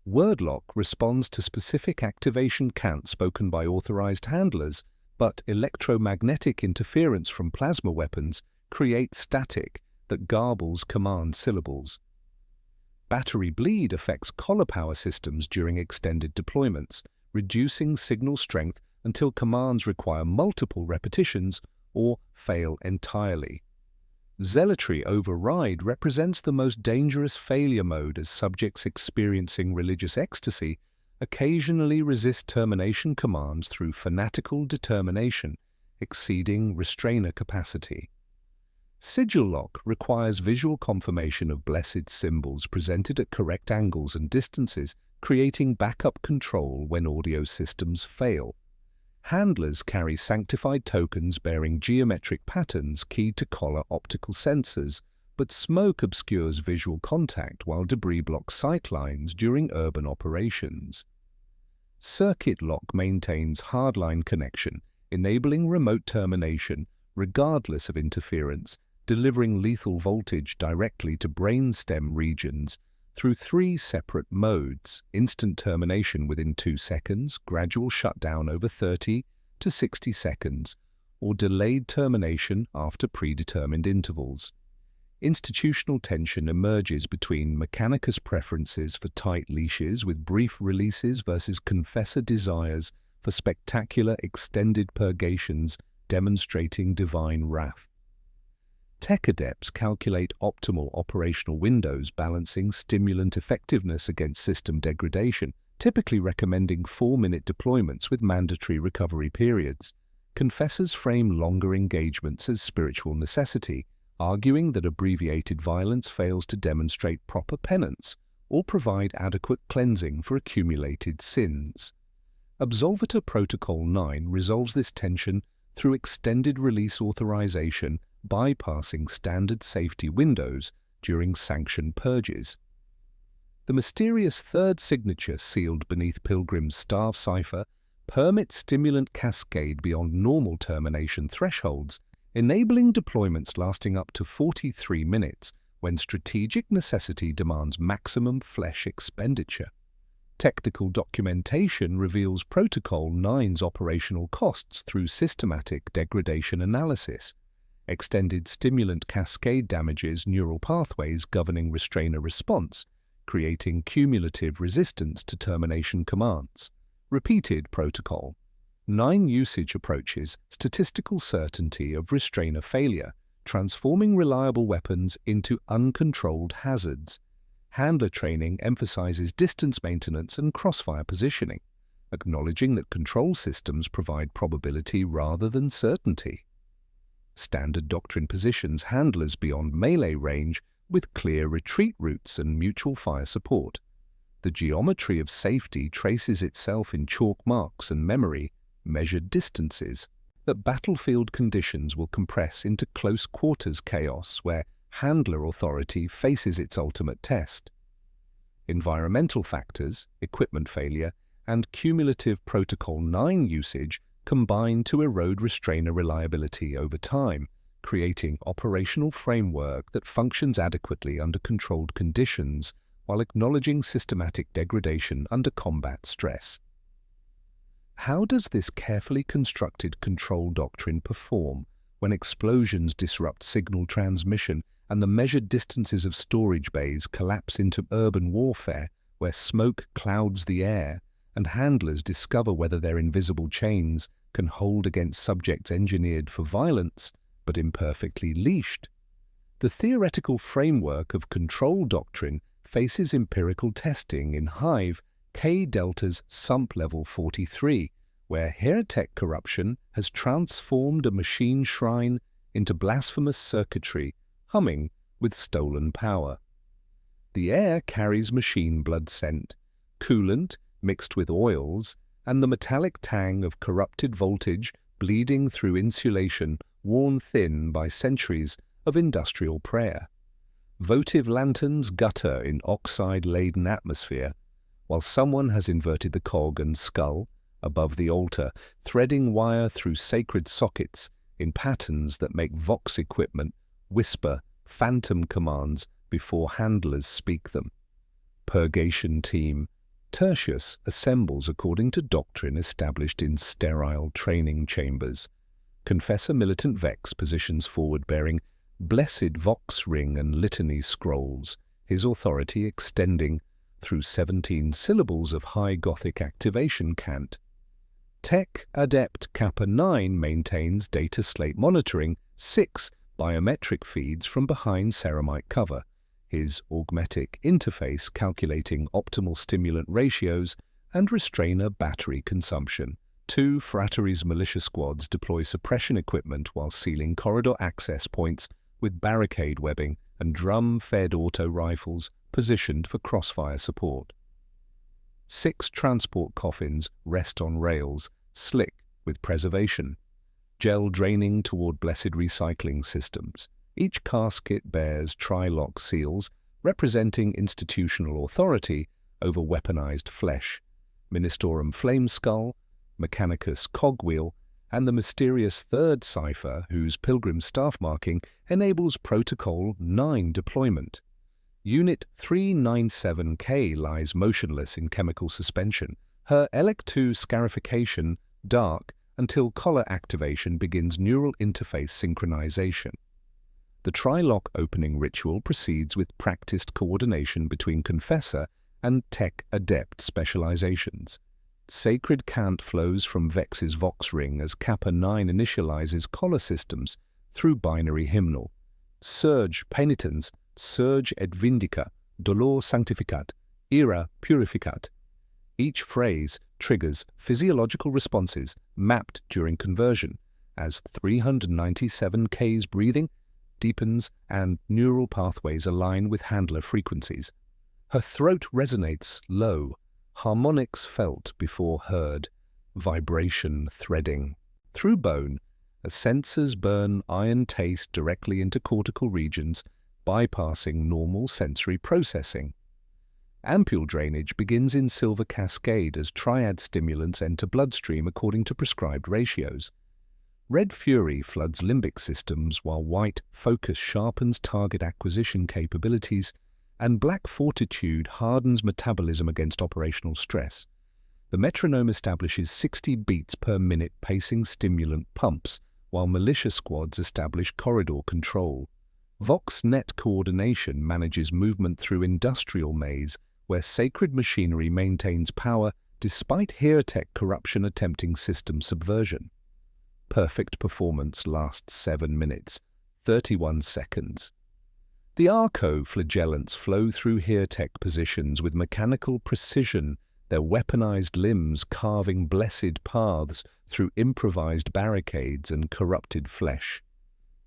Wordlock responds to specific activation cants spoken by authorized handlers, but electromagnetic interference from plasma weapons creates static that garbles command syllables. Battery bleed affects collar power systems during extended deployments, reducing signal strength until commands require multiple repetitions or fail entirely. Zealotry override represents the most dangerous failure mode as subjects experiencing religious ecstasy occasionally resist termination commands through fanatical determination, exceeding restrainer capacity. Sigil lock requires visual confirmation of blessed symbols presented at correct angles and distances, creating backup control when audio systems fail. Handlers carry sanctified tokens bearing geometric patterns keyed to collar optical sensors, but smoke obscures visual contact while debris blocks sightlines during urban operations. Circuit lock maintains hardline connection, enabling remote termination regardless of interference, delivering lethal voltage directly to brainstem regions through 3 separate modes: instant termination within 2 seconds, gradual shutdown over 30 to 60 seconds, or delayed termination after predetermined intervals. Institutional tension emerges between Mechanicus preferences for tight leashes with brief releases versus Confessor desires for spectacular extended purgations demonstrating divine wrath. Tech adepts calculate optimal operational windows, balancing stimulant effectiveness against system degradation, typically recommending 4-minute deployments with mandatory recovery periods. Confessors frame longer engagements as spiritual necessity, arguing that abbreviated violence fails to demonstrate proper penance or provide adequate cleansing for accumulated sins. Absolvator Protocol 9 resolves this tension through extended release authorization, bypassing standard safety windows during sanction purges. The mysterious third signature sealed beneath Pilgrim's staff cipher permits stimulant cascade beyond normal termination thresholds, enabling deployments lasting up to 43 minutes when strategic necessity demands maximum flesh expenditure. Technical documentation reveals Protocol 9's operational costs through systematic degradation analysis. Extended stimulant cascade damages neural pathways governing restrainer response, creating cumulative resistance to termination commands. Repeated Protocol 9 usage approaches statistical certainty of restrainer failure, transforming reliable weapons into uncontrolled hazards. Handler training emphasizes distance maintenance and crossfire positioning, acknowledging that control systems provide probability rather than certainty. Standard doctrine positions handlers beyond melee range with clear retreat routes and mutual fire support. The geometry of safety traces itself in chalk marks and memory, measured distances, that battlefield conditions will compress into close quarters chaos where handler authority faces its ultimate test. Environmental factors, equipment failure, and cumulative Protocol 9 usage combine to erode restrainer reliability over time, creating operational framework that functions adequately under controlled conditions while acknowledging systematic degradation under combat stress. How does this carefully constructed control doctrine perform when explosions disrupt signal transmission and the measured distances of storage bays collapse into urban warfare where smoke clouds the air and handlers discover whether their invisible chains can hold against subjects engineered for violence but imperfectly leashed? The theoretical framework of control doctrine faces empirical testing in Hive K-Delta's SUMP level 43, where heretic corruption has transformed a machine shrine into blasphemous circuitry humming with stolen power. The air carries machine blood scent, coolant mixed with oils, and the metallic tang of corrupted voltage bleeding through insulation worn thin by centuries of industrial prayer. Votive lanterns gutter in oxide-laden atmosphere, while someone has inverted the cog and skull above the altar, threading wire through sacred sockets in patterns that make Vox equipment whisper phantom commands before handlers speak them. Purgation Team Tertius assembles according to doctrine established in sterile training chambers. Confessor Militant Vex positions forward bearing blessed Vox ring and litany scrolls, his authority extending through 17 syllables of high Gothic activation cant. Tech Adept Kappa 9 maintains data slate monitoring 6 biometric feeds from behind ceramite cover, his augmetic interface calculating optimal stimulant ratios and restrainer battery consumption. 2 Fraternity's militia squads deploy suppression equipment while sealing corridor access points with barricade webbing and drum-fed auto rifles positioned for crossfire support. 6 transport coffins rest on rails, slick with preservation, gel draining toward blessed recycling systems. Each casket bears tri-lock seals representing institutional authority over weaponized flesh, Ministorum Flame Skull, Mechanicus Cogwheel, and the mysterious third cipher whose pilgrim staff marking enables Protocol 9 deployment. Unit 397K lies motionless in chemical suspension, her ELEC-2 scarification dark until collar activation begins neural interface synchronization. The tri-lock opening ritual proceeds with practiced coordination between Confessor and Tech Adept specializations. Sacred cant flows from Vex's Vox ring as Kappa 9 initializes collar systems through binary hymnal. Surge penitens, surge et vindica, dolor sanctificat, ira purificat. Each phrase triggers physiological responses mapped during conversion as 397K's breathing deepens and neural pathways align with handler frequencies. Her throat resonates low, harmonics felt before heard, vibration threading. Through bone, as sensors burn iron taste directly into cortical regions, bypassing normal sensory processing. Ampule drainage begins in silver cascade as triad stimulants enter bloodstream according to prescribed ratios. Red fury floods limbic systems while white focus sharpens target acquisition capabilities, and black fortitude hardens metabolism against operational stress. The metronome establishes 60 beats per minute pacing stimulant pumps, while militia squads establish corridor control. Vox net coordination manages movement through industrial maze, where sacred machinery maintains power despite Heretech corruption attempting system subversion. Perfect performance lasts 7 minutes, 31 seconds. The Arco-Flagellants flow through Heretech positions with mechanical precision, their weaponized limbs carving blessed paths through improvised barricades and corrupted flesh.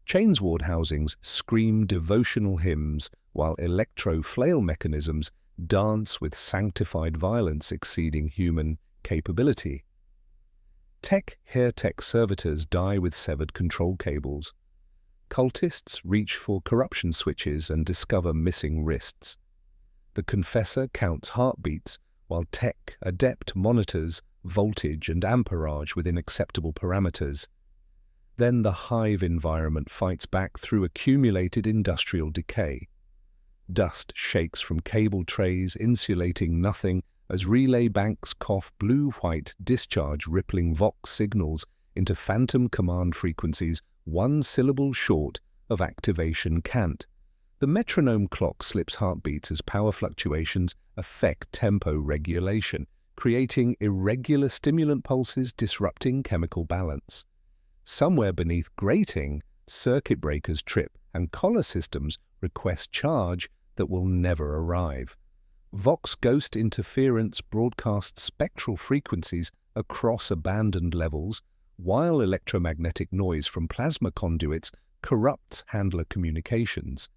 Chainsword housings scream devotional hymns, while electro-flail mechanisms dance with sanctified violence exceeding human capability. Tech Heretech servitors die with severed control cables. Cultists reach for corruption switches and discover missing wrists. The confessor counts heartbeats, while Tech Adept monitors voltage and amperage within acceptable parameters. Then the hive environment fights back through accumulated industrial decay. Dust shakes from cable trays, insulating nothing, as relay banks cough blue-white discharge rippling Vox signals into phantom command frequencies 1 syllable short of activation cant. The metronome clock slips heartbeats as power fluctuations affect tempo regulation, creating irregular stimulant pulses disrupting chemical balance. Somewhere beneath grating, circuit breakers trip and collar systems request charge that will never arrive. Vox ghost interference broadcasts spectral frequencies across abandoned levels, while electromagnetic noise from plasma conduits corrupts handler communications.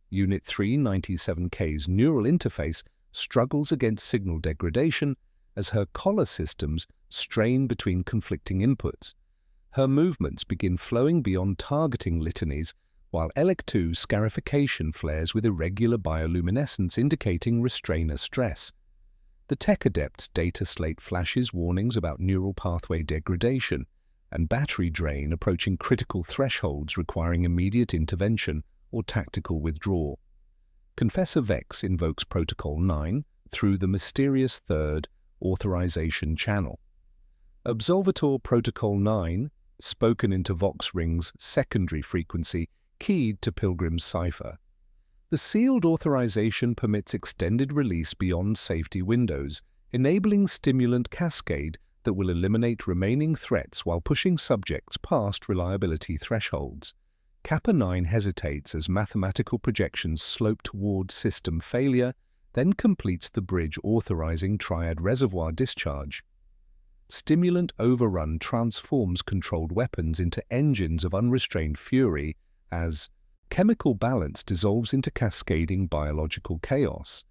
Unit 397K's neural interface struggles against signal degradation as her collar systems strain between conflicting inputs. Her movements begin flowing beyond targeting litanies, while ELEC2 scarification flares with irregular bioluminescence indicating restrainer stress. The Tech Adept's data slate flashes warnings about neural pathway degradation and battery drain approaching critical thresholds requiring immediate intervention or tactical withdrawal. Confessor Vex invokes Protocol 9 through the mysterious third authorization channel. Absolvator Protocol 9, spoken into Vox Ring's secondary frequency, keyed to Pilgrim's cipher. The sealed authorization permits extended release beyond safety windows, enabling stimulant cascade that will eliminate remaining threats while pushing subjects past reliability thresholds. Kappa 9 hesitates as mathematical projections slope toward system failure, then completes the bridge authorizing triad reservoir discharge. Stimulant overrun transforms controlled weapons into engines of unrestrained fury as chemical balance dissolves into cascading biological chaos.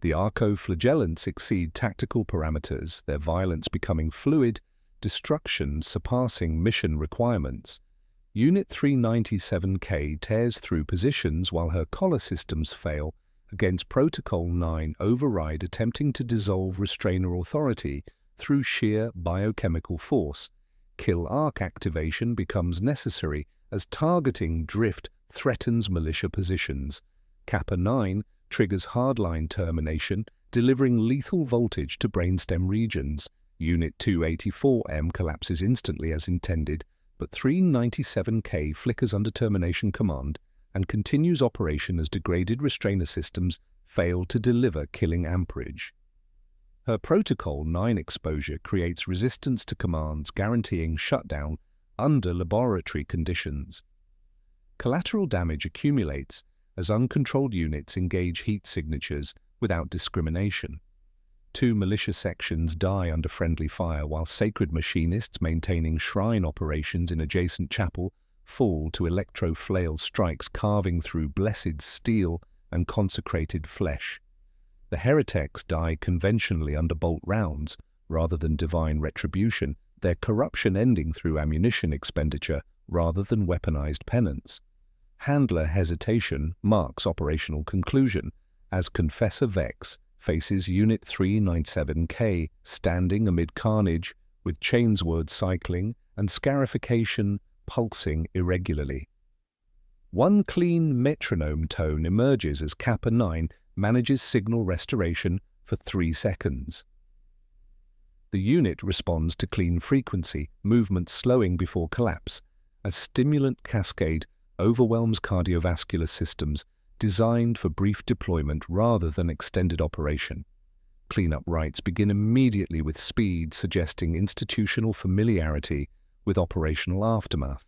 The Arco-Flagellants exceed tactical parameters, their violence becoming fluid, destruction surpassing mission requirements. Unit 397K tears through positions while her collar systems fail against Protocol 9 override attempting to dissolve restrainer authority through sheer biochemical force. Kill arc activation becomes necessary as targeting drift threatens militia positions. Kappa 9 triggers hardline termination, delivering lethal voltage to brainstem regions. Unit 284M collapses instantly as intended, but 397K flickers under termination command and continues operation as degraded restrainer systems fail to deliver killing amperage. Her Protocol 9 exposure creates resistance to commands guaranteeing shutdown under laboratory conditions. Collateral damage accumulates as uncontrolled units engage heat signatures without discrimination. 2 militia sections die under friendly fire while sacred machinists maintaining shrine operations in adjacent chapel fall to electro-flail strikes carving through blessed steel and consecrated flesh. The heretics die conventionally under bolt rounds, rather than divine retribution, their corruption ending through ammunition expenditure rather than weaponized penance. Handler hesitation marks operational conclusion, as Confessor Vex faces Unit 397K standing amid carnage, with chainsword cycling and scarification pulsing irregularly. One clean metronome tone emerges as Kappa 9 manages signal restoration for 3 seconds. The unit responds to clean frequency, movement slowing before collapse, as stimulant cascade overwhelms cardiovascular systems designed for brief deployment rather than extended operation. Cleanup rites begin immediately with speed, suggesting institutional familiarity with operational aftermath.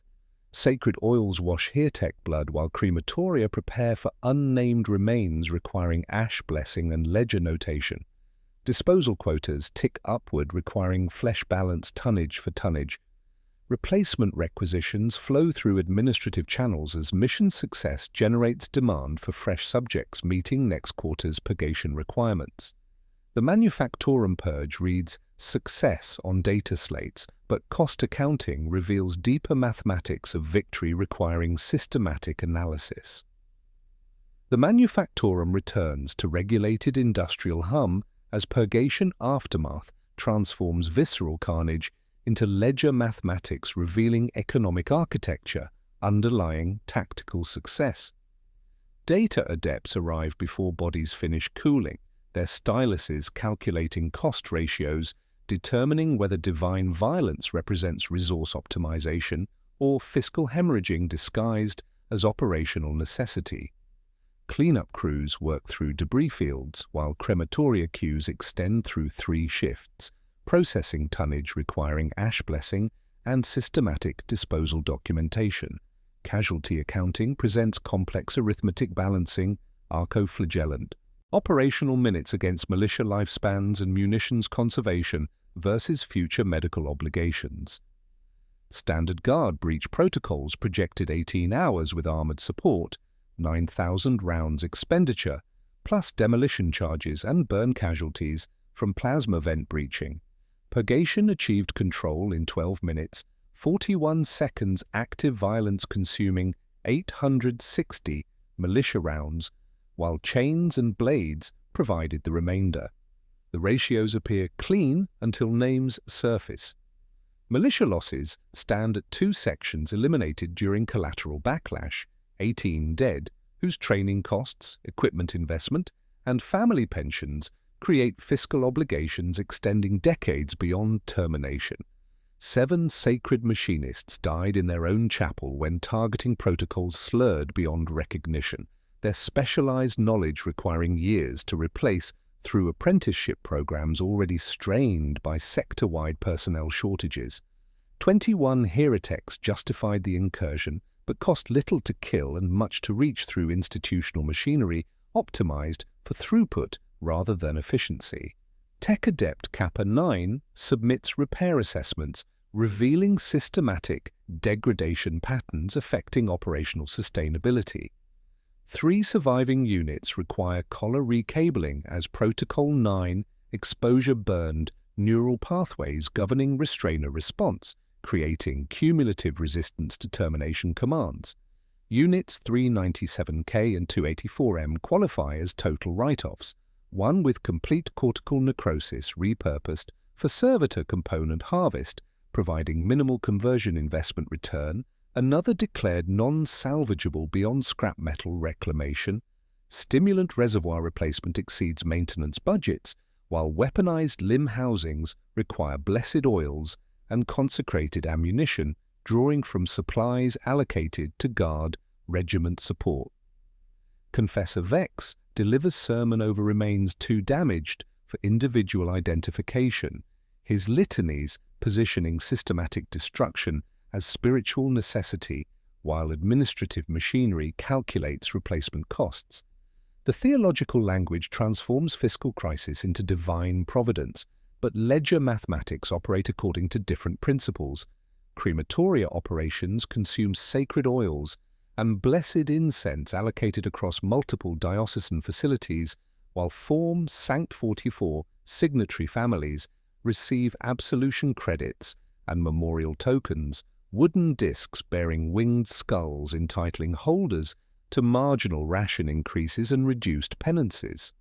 Sacred oils wash Hirtek blood while crematoria prepare for unnamed remains requiring ash blessing and ledger notation. Disposal quotas tick upward requiring flesh balance tonnage for tonnage. Replacement requisitions flow through administrative channels as mission success generates demand for fresh subjects meeting next quarter's purgation requirements. The Manufactorum Purge reads success on data slates, but cost accounting reveals deeper mathematics of victory requiring systematic analysis. The Manufactorum returns to regulated industrial hum as purgation aftermath transforms visceral carnage into ledger mathematics revealing economic architecture underlying tactical success. Data adepts arrive before bodies finish cooling, their styluses calculating cost ratios, determining whether divine violence represents resource optimization or fiscal hemorrhaging disguised as operational necessity. Cleanup crews work through debris fields, while crematoria queues extend through 3 shifts, processing tonnage requiring ash blessing and systematic disposal documentation. Casualty accounting presents complex arithmetic balancing, Arco-Flagellant. Operational minutes against militia lifespans and munitions conservation versus future medical obligations. Standard Guard breach protocols projected 18 hours with armored support, 9,000 rounds expenditure, plus demolition charges and burn casualties from plasma vent breaching. Purgation achieved control in 12 minutes, 41 seconds active violence consuming 860 militia rounds, while chains and blades provided the remainder. The ratios appear clean until names surface. Militia losses stand at 2 sections eliminated during collateral backlash, 18 dead, whose training costs, equipment investment, and family pensions create fiscal obligations extending decades beyond termination. 7 sacred machinists died in their own chapel when targeting protocols slurred beyond recognition, their specialized knowledge requiring years to replace through apprenticeship programs already strained by sector-wide personnel shortages. 21 heretics justified the incursion, but cost little to kill and much to reach through institutional machinery optimized for throughput rather than efficiency. Tech Adept Kappa 9 submits repair assessments revealing systematic degradation patterns affecting operational sustainability. 3 surviving units require collar recabling as Protocol 9 exposure burned neural pathways governing restrainer response, creating cumulative resistance to termination commands. Units 397K and 284M qualify as total write-offs, one with complete cortical necrosis repurposed for servitor component harvest, providing minimal conversion investment return, another declared non-salvageable beyond scrap metal reclamation. Stimulant reservoir replacement exceeds maintenance budgets, while weaponized limb housings require blessed oils and consecrated ammunition drawing from supplies allocated to guard regiment support. Confessor Vex delivers sermon over remains too damaged for individual identification, his litanies positioning systematic destruction as spiritual necessity, while administrative machinery calculates replacement costs. The theological language transforms fiscal crisis into divine providence, but ledger mathematics operate according to different principles. Crematoria operations consume sacred oils and blessed incense allocated across multiple diocesan facilities, while Form Sanct 44 signatory families receive absolution credits and memorial tokens, wooden discs bearing winged skulls entitling holders to marginal ration increases and reduced penances.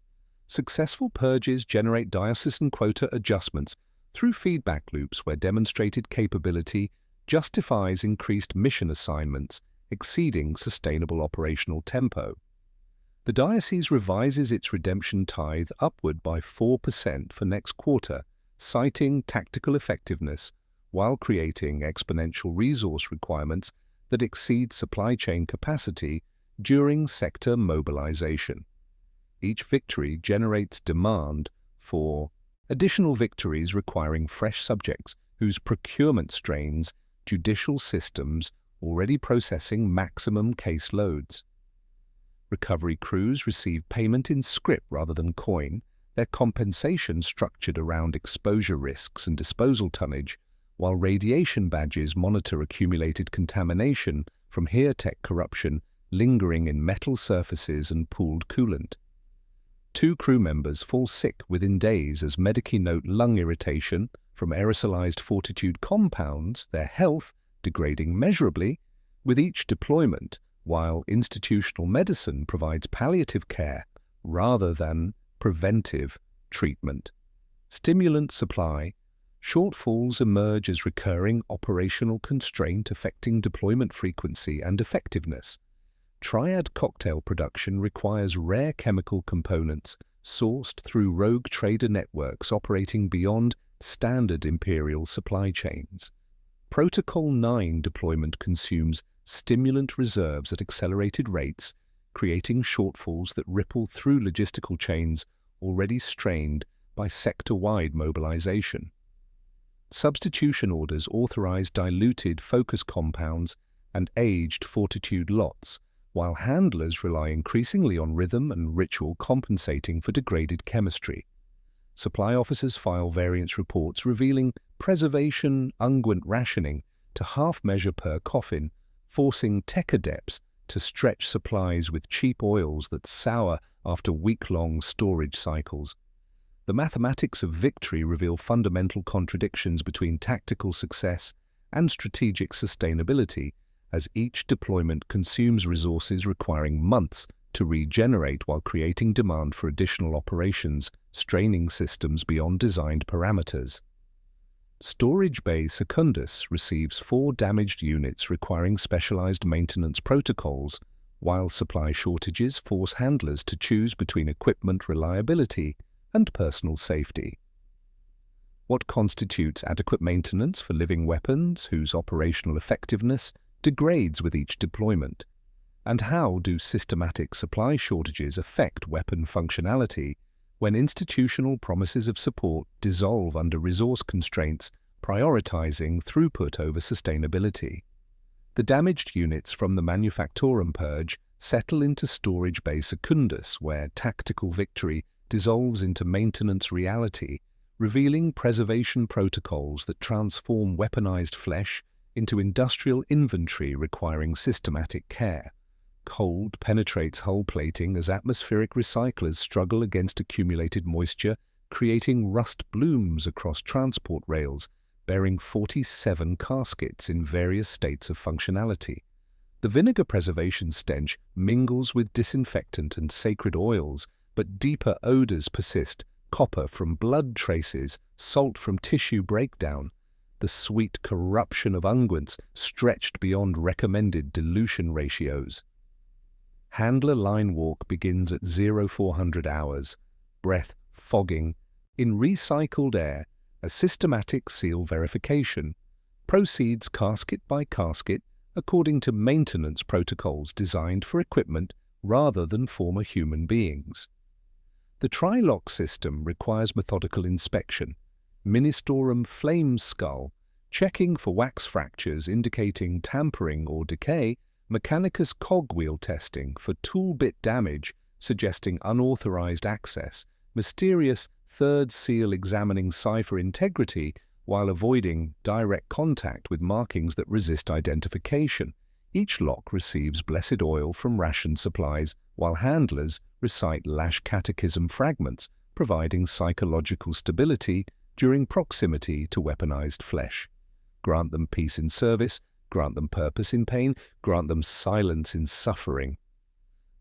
Successful purges generate diocesan quota adjustments through feedback loops where demonstrated capability justifies increased mission assignments exceeding sustainable operational tempo. The diocese revises its redemption tithe upward by 4% for next quarter, citing tactical effectiveness while creating exponential resource requirements that exceed supply chain capacity during sector mobilization. Each victory generates demand for additional victories requiring fresh subjects whose procurement strains judicial systems already processing maximum case loads. Recovery crews receive payment in scrip rather than coin, their compensation structured around exposure risks and disposal tonnage, while radiation badges monitor accumulated contamination from HearTech corruption lingering in metal surfaces and pooled coolant. 2 crew members fall sick within days as medici note lung irritation from aerosolized fortitude compounds, their health degrading measurably with each deployment, while institutional medicine provides palliative care rather than preventive treatment. Stimulant supply shortfalls emerge as recurring operational constraint affecting deployment frequency and effectiveness. Triad cocktail production requires rare chemical components sourced through rogue trader networks operating beyond standard Imperial supply chains. Protocol 9 deployment consumes stimulant reserves at accelerated rates, creating shortfalls that ripple through logistical chains already strained by sector-wide mobilization. Substitution orders authorize diluted focus compounds and aged fortitude lots, while handlers rely increasingly on rhythm and ritual compensating for degraded chemistry. Supply officers file variance reports revealing preservation unguent rationing to half-measure per coffin, forcing tech adepts to stretch supplies with cheap oils that sour after week-long storage cycles. The mathematics of victory reveal fundamental contradictions between tactical success and strategic sustainability, as each deployment consumes resources requiring months to regenerate while creating demand for additional operations, straining systems beyond designed parameters. Storage Bay Secundus receives 4 damaged units requiring specialized maintenance protocols, while supply shortages force handlers to choose between equipment reliability and personal safety. What constitutes adequate maintenance for living weapons whose operational effectiveness degrades with each deployment? And how do systematic supply shortages affect weapon functionality when institutional promises of support dissolve under resource constraints, prioritizing throughput over sustainability? The damaged units from the Manufactorum Purge settle into Storage Bay Secundus, where tactical victory dissolves into maintenance reality, revealing preservation protocols that transform weaponized flesh into industrial inventory requiring systematic care. Cold penetrates hull plating as atmospheric recyclers struggle against accumulated moisture, creating rust blooms across transport rails, bearing 47 caskets in various states of functionality. The vinegar preservation stench mingles with disinfectant and sacred oils, but deeper odors persist: copper from blood traces, salt from tissue breakdown. The sweet corruption of unguents stretched beyond recommended dilution ratios. Handler line walk begins at 0400 hours, breath fogging, in recycled air. A systematic seal verification proceeds casket by casket according to maintenance protocols designed for equipment rather than former human beings. The tri-lock system requires methodical inspection. Ministorum flame skull, checking for wax fractures indicating tampering or decay. Mechanicus cogwheel testing for tool bit damage suggesting unauthorized access. Mysterious third seal examining cipher integrity while avoiding direct contact with markings that resist identification. Each lock receives blessed oil from ration supplies, while handlers recite Lash Catechism fragments, providing psychological stability during proximity to weaponized flesh. Grant them peace in service, grant them purpose in pain, grant them silence in suffering.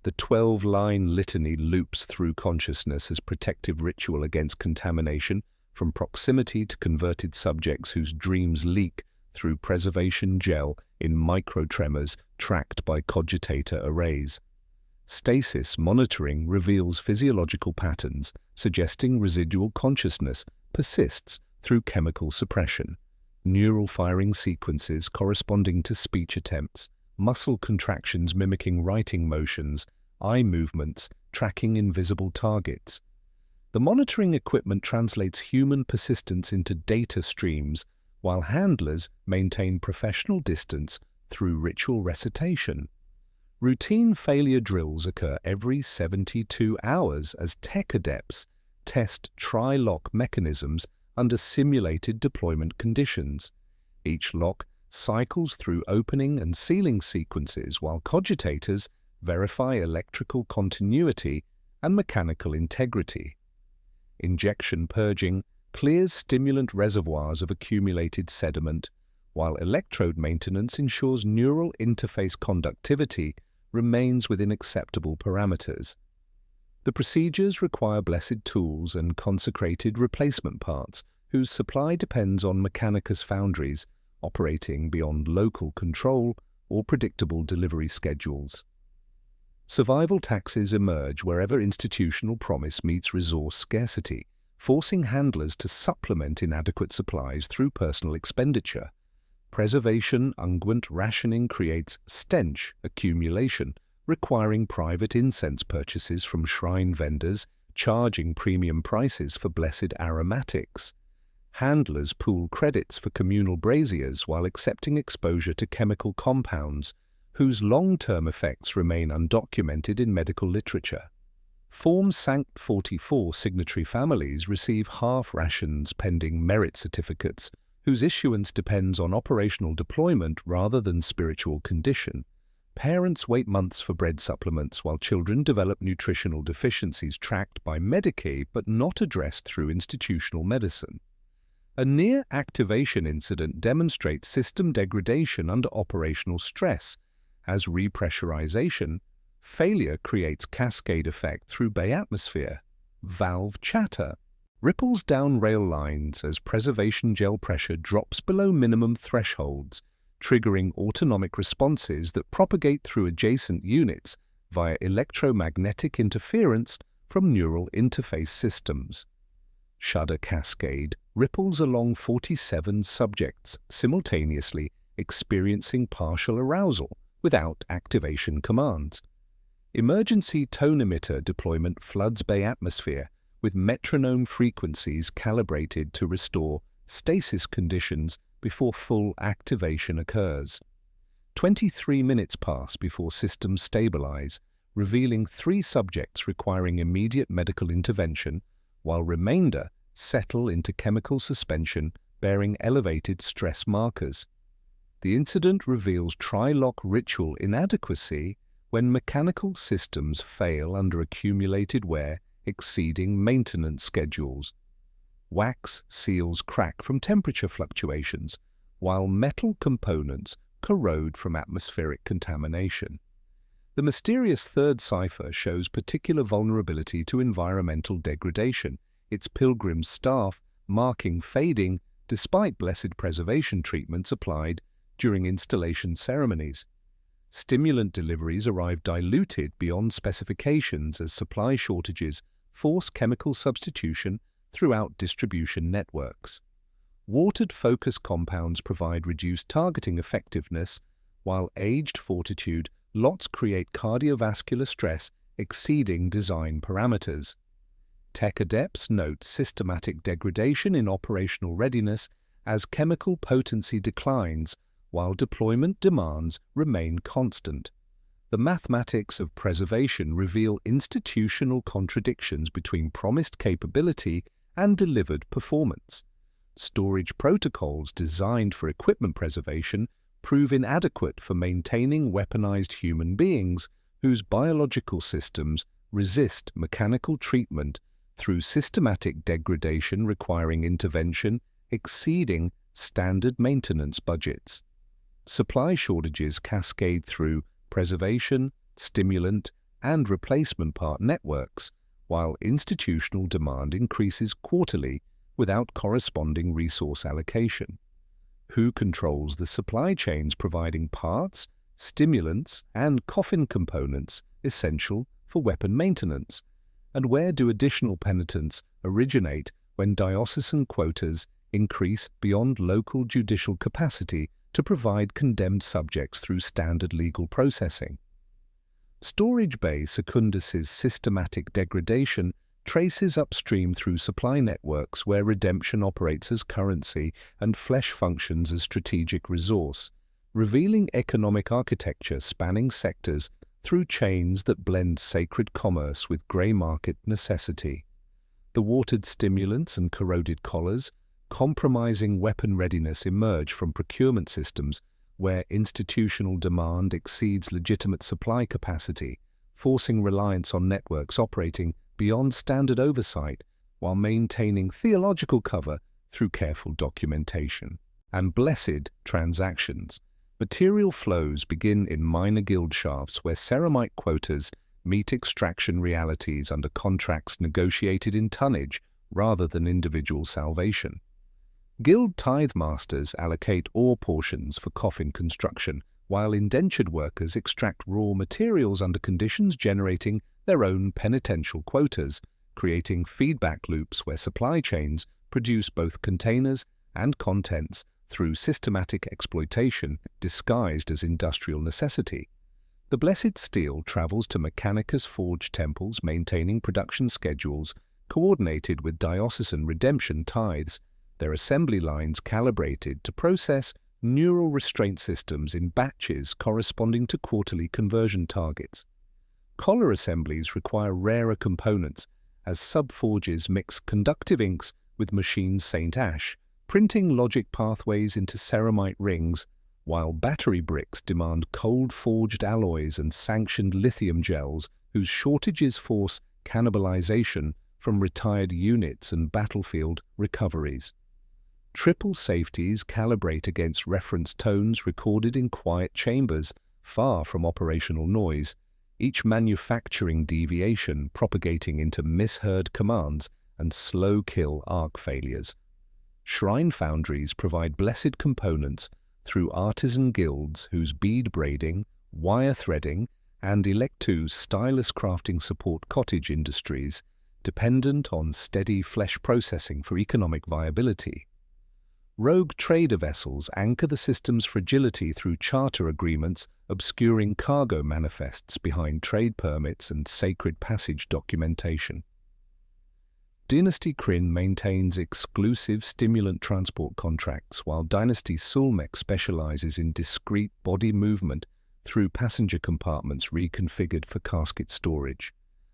The 12-line litany loops through consciousness as protective ritual against contamination, from proximity to converted subjects whose dreams leak through preservation gel in microtremors tracked by cogitator arrays. Stasis monitoring reveals physiological patterns, suggesting residual consciousness persists through chemical suppression. Neural firing sequences corresponding to speech attempts, muscle contractions mimicking writing motions, eye movements tracking invisible targets. The monitoring equipment translates human persistence into data streams, while handlers maintain professional distance through ritual recitation. Routine failure drills occur every 72 hours as tech adepts test tri-lock mechanisms under simulated deployment conditions. Each lock cycles through opening and sealing sequences while cogitators verify electrical continuity and mechanical integrity. Injection purging clears stimulant reservoirs of accumulated sediment, while electrode maintenance ensures neural interface conductivity remains within acceptable parameters. The procedures require blessed tools and consecrated replacement parts, whose supply depends on Mechanicus foundries operating beyond local control or predictable delivery schedules. Survival taxes emerge wherever institutional promise meets resource scarcity, forcing handlers to supplement inadequate supplies through personal expenditure. Preservation unguent rationing creates stench accumulation, requiring private incense purchases from shrine vendors, charging premium prices for blessed aromatics. Handlers pool credits for communal braziers while accepting exposure to chemical compounds, whose long-term effects remain undocumented in medical literature. Form Sanct 44 signatory families receive half rations pending merit certificates, whose issuance depends on operational deployment rather than spiritual condition. Parents wait months for bread supplements while children develop nutritional deficiencies tracked by Medicaid but not addressed through institutional medicine. A near-activation incident demonstrates system degradation under operational stress. As repressurization, failure creates cascade effect through bay atmosphere. Valve chatter ripples down rail lines as preservation gel pressure drops below minimum thresholds, triggering autonomic responses that propagate through adjacent units via electromagnetic interference from neural interface systems. Shudder cascade ripples along 47 subjects simultaneously experiencing partial arousal without activation commands. Emergency tone emitter deployment floods bay atmosphere with metronome frequencies calibrated to restore stasis conditions before full activation occurs. 23 minutes pass before systems stabilize, revealing 3 subjects requiring immediate medical intervention, while remainder settle into chemical suspension bearing elevated stress markers. The incident reveals tri-lock ritual inadequacy when mechanical systems fail under accumulated wear exceeding maintenance schedules. Wax seals crack from temperature fluctuations, while metal components corrode from atmospheric contamination. The mysterious third cipher shows particular vulnerability to environmental degradation, its pilgrim staff marking fading despite blessed preservation treatments applied during installation ceremonies. Stimulant deliveries arrive diluted beyond specifications as supply shortages force chemical substitution throughout distribution networks. Watered focus compounds provide reduced targeting effectiveness, while aged fortitude lots create cardiovascular stress exceeding design parameters. Tech adepts note systematic degradation in operational readiness as chemical potency declines, while deployment demands remain constant. The mathematics of preservation reveal institutional contradictions between promised capability and delivered performance. Storage protocols designed for equipment preservation prove inadequate for maintaining weaponized human beings whose biological systems resist mechanical treatment through systematic degradation requiring intervention exceeding standard maintenance budgets. Supply shortages cascade through preservation, stimulant, and replacement part networks, while institutional demand increases quarterly without corresponding resource allocation. Who controls the supply chains providing parts, stimulants, and coffin components essential for weapon maintenance? And where do additional penitents originate when diocesan quotas increase beyond local judicial capacity to provide condemned subjects through standard legal processing? Storage Bay Secundus's systematic degradation traces upstream through supply networks where redemption operates as currency and flesh functions as strategic resource, revealing economic architecture spanning sectors through chains that blend sacred commerce with grey market necessity. The watered stimulants and corroded collars, compromising weapon readiness emerge from procurement systems where institutional demand exceeds legitimate supply capacity, forcing reliance on networks operating beyond standard oversight while maintaining theological cover through careful documentation. And blessed transactions. Material flows begin in minor guild shafts where ceramite quotas meet extraction realities under contracts negotiated in tonnage rather than individual salvation. Guild tithe masters allocate ore portions for coffin construction, while indentured workers extract raw materials under conditions generating their own penitential quotas, creating feedback loops where supply chains produce both containers and contents through systematic exploitation disguised as industrial necessity. The blessed steel travels to Mechanicus forge temples maintaining production schedules coordinated with diocesan redemption tithes, their assembly lines calibrated to process neural restraint systems in batches corresponding to quarterly conversion targets. Collar assemblies require rarer components as sub-forges mix conductive inks with machine Saint Ash, printing logic pathways into ceramite rings, while battery bricks demand cold-forged alloys and sanctioned lithium gels whose shortages force cannibalization from retired units and battlefield recoveries. Triple safeties calibrate against reference tones recorded in quiet chambers far from operational noise, each manufacturing deviation propagating into misheard commands and slow-kill arc failures. Shrine foundries provide blessed components through artisan guilds whose bead braiding, wire threading, and electus stylus crafting support cottage industries, dependent on steady flesh processing for economic viability. Rogue trader vessels anchor the system's fragility through charter agreements obscuring cargo manifests behind trade permits and sacred passage documentation. Dynasty Kryn maintains exclusive stimulant transport contracts, while Dynasty Sulmek specializes in discrete body movement through passenger compartments reconfigured for casket storage.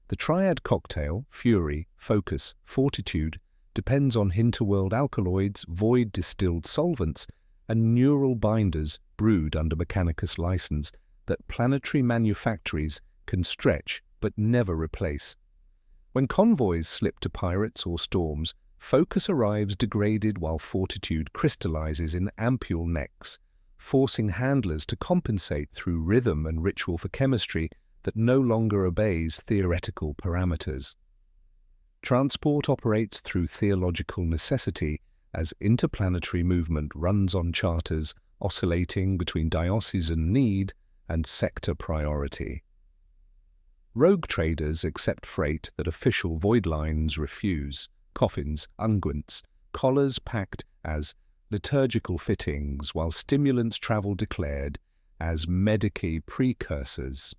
The triad cocktail, Fury, Focus, Fortitude, depends on hinterworld alkaloids, void distilled solvents, and neural binders brewed under Mechanicus license that planetary manufactories can stretch but never replace. When convoys slip to pirates or storms, Focus arrives degraded while Fortitude crystallizes in ampule necks, forcing handlers to compensate through rhythm and ritual for chemistry that no longer obeys theoretical parameters. Transport operates through theological necessity as interplanetary movement runs on charters oscillating between diocesan need and sector priority. Rogue traders accept freight that official void lines refuse, coffins, unguents, collars packed as liturgical fittings, while stimulants travel declared as medici precursors.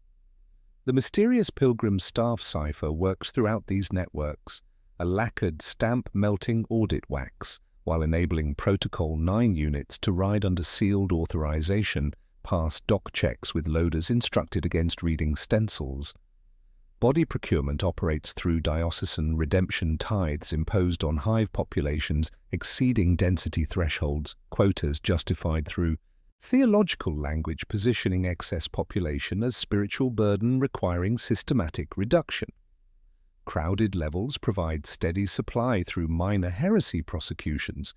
The mysterious pilgrim staff cipher works throughout these networks, a lacquered stamp-melting audit wax, while enabling Protocol 9 units to ride under sealed authorization past dock checks with loaders instructed against reading stencils. Body procurement operates through diocesan redemption tithes imposed on hive populations exceeding density thresholds, quotas justified through theological language positioning excess population as spiritual burden requiring systematic reduction. Crowded levels provide steady supply through minor heresy prosecutions,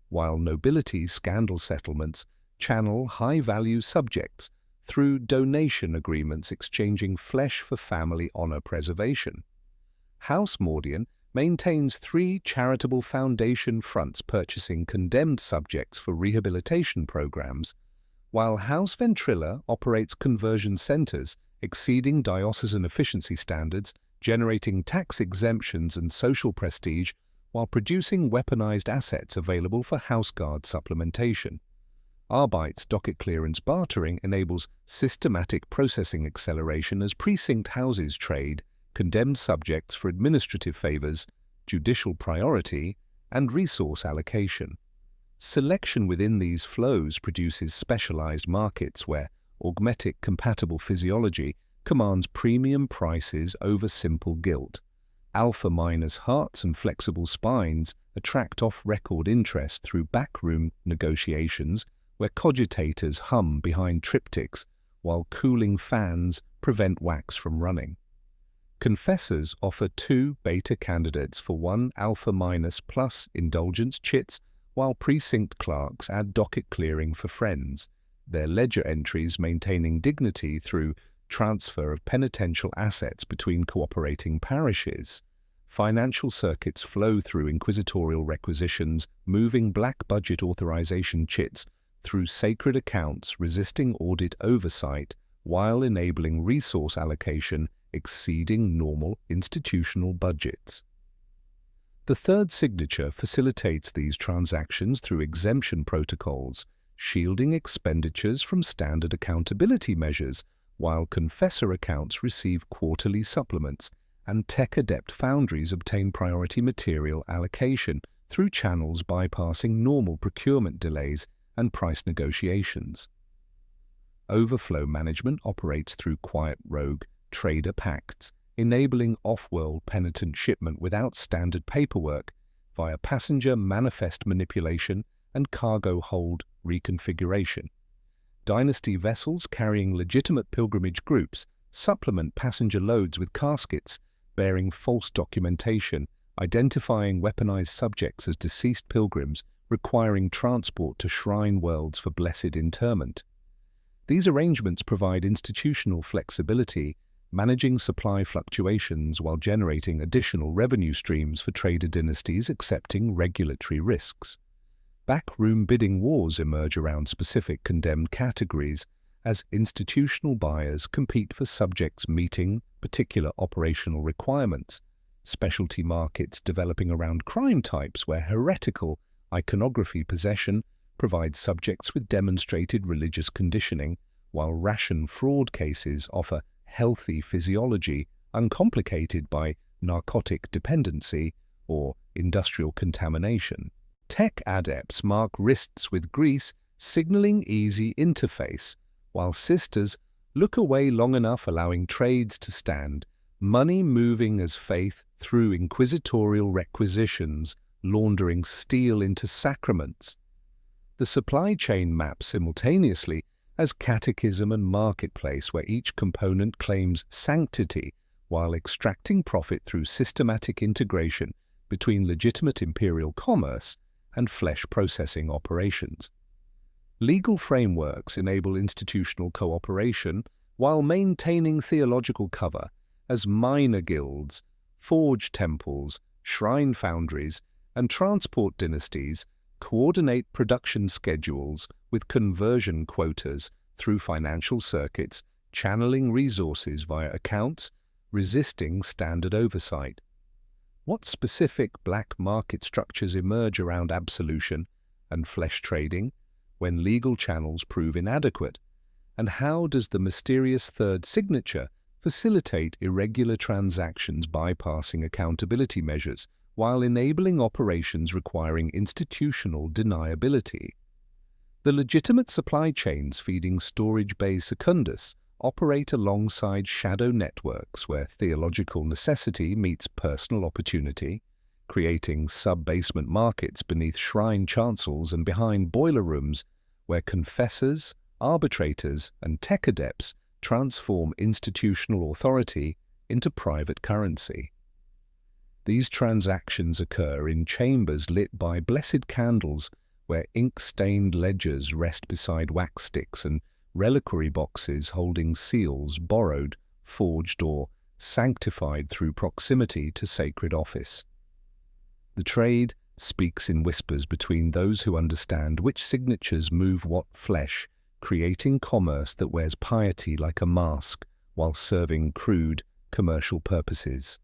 while nobility scandal settlements channel high-value subjects through donation agreements exchanging flesh for family honor preservation. House Mordian maintains 3 charitable foundation fronts purchasing condemned subjects for rehabilitation programs, while House Ventrilla operates conversion centers exceeding diocesan efficiency standards, generating tax exemptions and social prestige while producing weaponized assets available for House Guard supplementation. Arbite's docket clearance bartering enables systematic processing acceleration as precinct houses trade condemned subjects for administrative favors, judicial priority, and resource allocation. Selection within these flows produces specialized markets where augmetic-compatible physiology commands premium prices over simple guilt. Alpha miners' hearts and flexible spines attract off-record interest through backroom negotiations where cogitators hum behind triptychs while cooling fans prevent wax from running. Confessors offer 2 beta candidates for 1 alpha minus plus indulgence chits, while precinct clerks add docket clearing for friends, their ledger entries maintaining dignity through transfer of penitential assets between cooperating parishes. Financial circuits flow through inquisitorial requisitions, moving black budget authorization chits through sacred accounts resisting audit oversight while enabling resource allocation exceeding normal institutional budgets. The third signature facilitates these transactions through exemption protocols, shielding expenditures from standard accountability measures, while confessor accounts receive quarterly supplements and tech-adept foundries obtain priority material allocation through channels bypassing normal procurement delays and price negotiations. Overflow management operates through quiet rogue trader pacts, enabling off-world penitent shipment without standard paperwork via passenger manifest manipulation and cargo hold reconfiguration. Dynasty vessels carrying legitimate pilgrimage groups supplement passenger loads with caskets bearing false documentation, identifying weaponized subjects as deceased pilgrims, requiring transport to shrine worlds for blessed interment. These arrangements provide institutional flexibility, managing supply fluctuations while generating additional revenue streams for trader dynasties accepting regulatory risks. Backroom bidding wars emerge around specific condemned categories as institutional buyers compete for subjects meeting particular operational requirements, specialty markets developing around crime types where heretical iconography possession provides subjects with demonstrated religious conditioning, while ration fraud cases offer healthy physiology uncomplicated by narcotic dependency or industrial contamination. Tech adepts mark wrists with grease, signaling easy interface, while sisters look away long enough allowing trades to stand, money moving as faith through inquisitorial requisitions, laundering steel into sacraments. The supply chain maps simultaneously as catechism and marketplace where each component claims sanctity while extracting profit through systematic integration between legitimate imperial commerce and flesh processing operations. Legal frameworks enable institutional cooperation while maintaining theological cover as minor guilds, forge temples, shrine foundries, and transport dynasties coordinate production schedules with conversion quotas through financial circuits, channeling resources via accounts, resisting standard oversight. What specific black market structures emerge around absolution and flesh trading when legal channels prove inadequate? And how does the mysterious third signature facilitate irregular transactions bypassing accountability measures while enabling operations requiring institutional deniability? The legitimate supply chains feeding storage bay secundus operate alongside shadow networks where theological necessity meets personal opportunity, creating sub-basement markets beneath shrine chancels and behind boiler rooms where confessors, arbitrators, and tech adepts transform institutional authority into private currency. These transactions occur in chambers lit by blessed candles, where ink-stained ledgers rest beside wax sticks and reliquary boxes holding seals borrowed, forged, or sanctified through proximity to sacred office. The trade speaks in whispers between those who understand which signatures move what flesh, creating commerce that wears piety like a mask while serving crude, commercial purposes.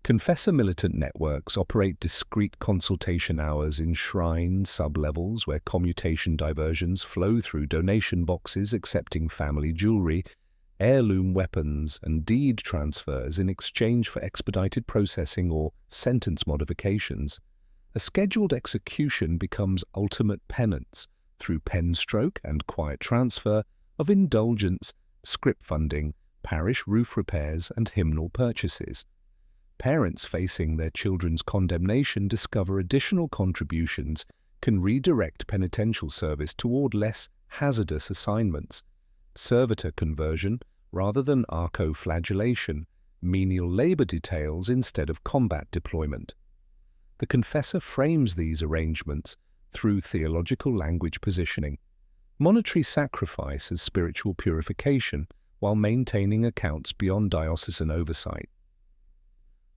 Confessor militant networks operate discreet consultation hours in shrine sub-levels where commutation diversions flow through donation boxes accepting family jewelry, heirloom weapons, and deed transfers in exchange for expedited processing or sentence modifications. A scheduled execution becomes ultimate penance through pen stroke and quiet transfer of indulgence, scrip funding, parish roof repairs, and hymnal purchases. Parents facing their children's condemnation discover additional contributions can redirect penitential service toward less hazardous assignments. Servitor conversion rather than arco-flagellation, menial labor details instead of combat deployment. The confessor frames these arrangements through theological language positioning. Monetary sacrifice as spiritual purification while maintaining accounts beyond diocesan oversight.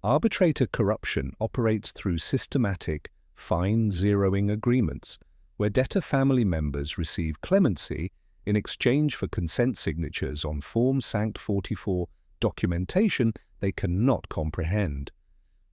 Arbitrator corruption operates through systematic, fine-zeroing agreements, where debtor family members receive clemency in exchange for consent signatures on Form Sanct 44 documentation they cannot comprehend.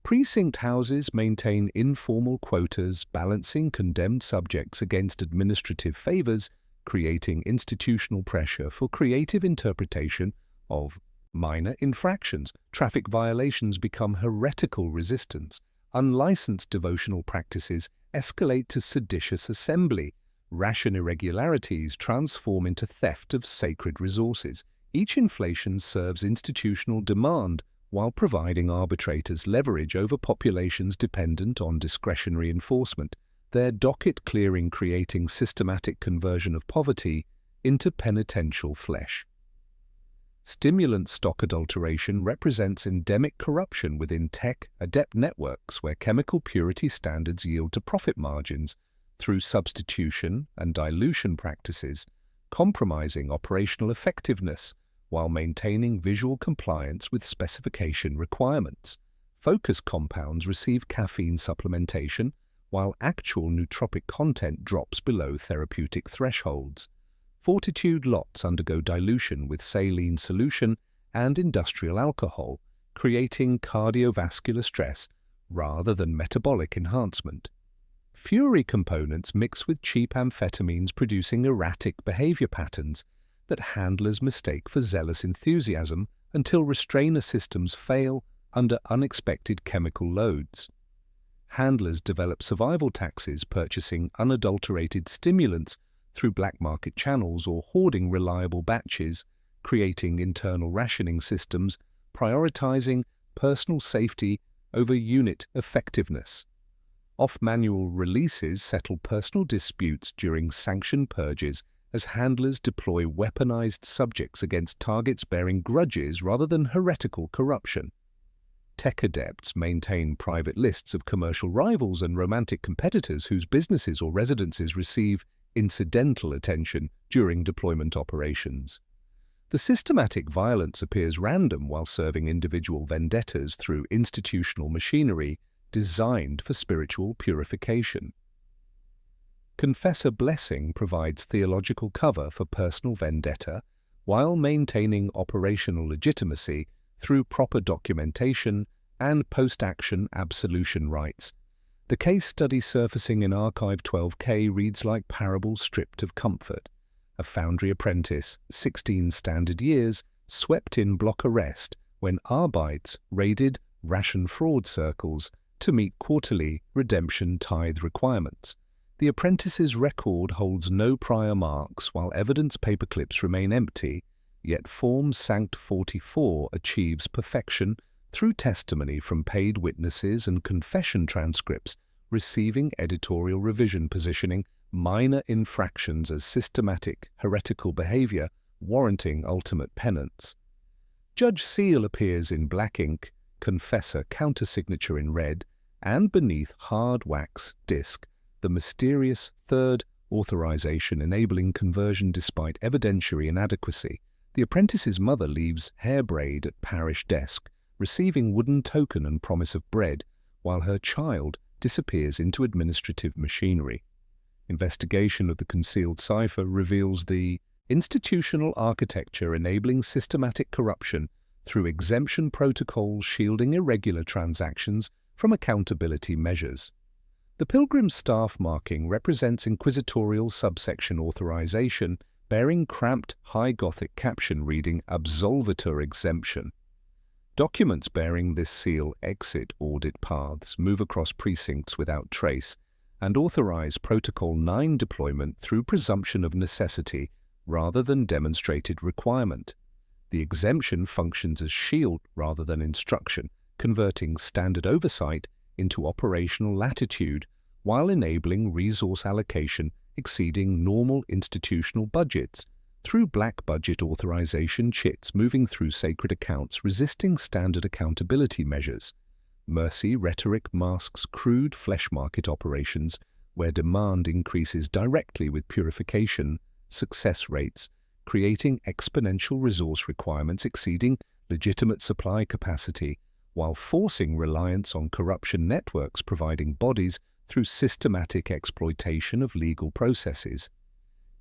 Precinct houses maintain informal quotas balancing condemned subjects against administrative favors, creating institutional pressure for creative interpretation of minor infractions. Traffic violations become heretical resistance. Unlicensed devotional practices escalate to seditious assembly. Ration irregularities transform into theft of sacred resources. Each inflation serves institutional demand while providing arbitrators leverage over populations dependent on discretionary enforcement, their docket clearing creating systematic conversion of poverty into penitential flesh. Stimulant stock adulteration represents endemic corruption within tech-adept networks where chemical purity standards yield to profit margins through substitution and dilution practices, compromising operational effectiveness while maintaining visual compliance with specification requirements. Focus compounds receive caffeine supplementation while actual nootropic content drops below therapeutic thresholds. Fortitude lots undergo dilution with saline solution and industrial alcohol, creating cardiovascular stress rather than metabolic enhancement. Fury components mix with cheap amphetamines, producing erratic behavior patterns that handlers mistake for zealous enthusiasm until restrainer systems fail under unexpected chemical loads. Handlers develop survival taxes, purchasing unadulterated stimulants through black market channels or hoarding reliable batches, creating internal rationing systems, prioritizing personal safety over unit effectiveness. Off-manual releases settle personal disputes during sanctioned purges as handlers deploy weaponized subjects against targets bearing grudges rather than heretical corruption. Tech adepts maintain private lists of commercial rivals and romantic competitors whose businesses or residences receive incidental attention during deployment operations. The systematic violence appears random while serving individual vendettas through institutional machinery designed for spiritual purification. Confessor blessing provides theological cover for personal vendetta while maintaining operational legitimacy through proper documentation and post-action absolution rights. The case study surfacing in Archive 12K reads like parable stripped of comfort. A foundry apprentice, 16 standard years, swept in block arrest when Arbeits raided ration fraud circles to meet quarterly redemption tithe requirements. The apprentice's record holds no prior marks while evidence paperclips remain empty, yet Form Sanct 44 achieves perfection through testimony from paid witnesses and confession transcripts, receiving editorial revision positioning minor infractions as systematic heretical behavior, warranting ultimate penance. Judge Seal appears in black ink, confessor countersignature in red, and beneath hard wax disc, the mysterious third authorization enabling conversion despite evidentiary inadequacy. The apprentice's mother leaves hair braid at parish desk, receiving wooden token and promise of bread, while her child disappears into administrative machinery. Investigation of the concealed cipher reveals the institutional architecture enabling systematic corruption through exemption protocols shielding irregular transactions from accountability measures. The pilgrim's staff marking represents inquisitorial subsection authorization, bearing cramped high Gothic caption reading Absolvitor Exemption. Documents bearing this seal exit audit paths, move across precincts without trace, and authorize Protocol 9 deployment through presumption of necessity rather than demonstrated requirement. The exemption functions as shield rather than instruction, converting standard oversight into operational latitude while enabling resource allocation exceeding normal institutional budgets through black budget authorization chits moving through sacred accounts resisting standard accountability measures. Mercy rhetoric masks crude flesh market operations where demand increases directly with purification success rates, creating exponential resource requirements exceeding legitimate supply capacity, while forcing reliance on corruption networks providing bodies through systematic exploitation of legal processes.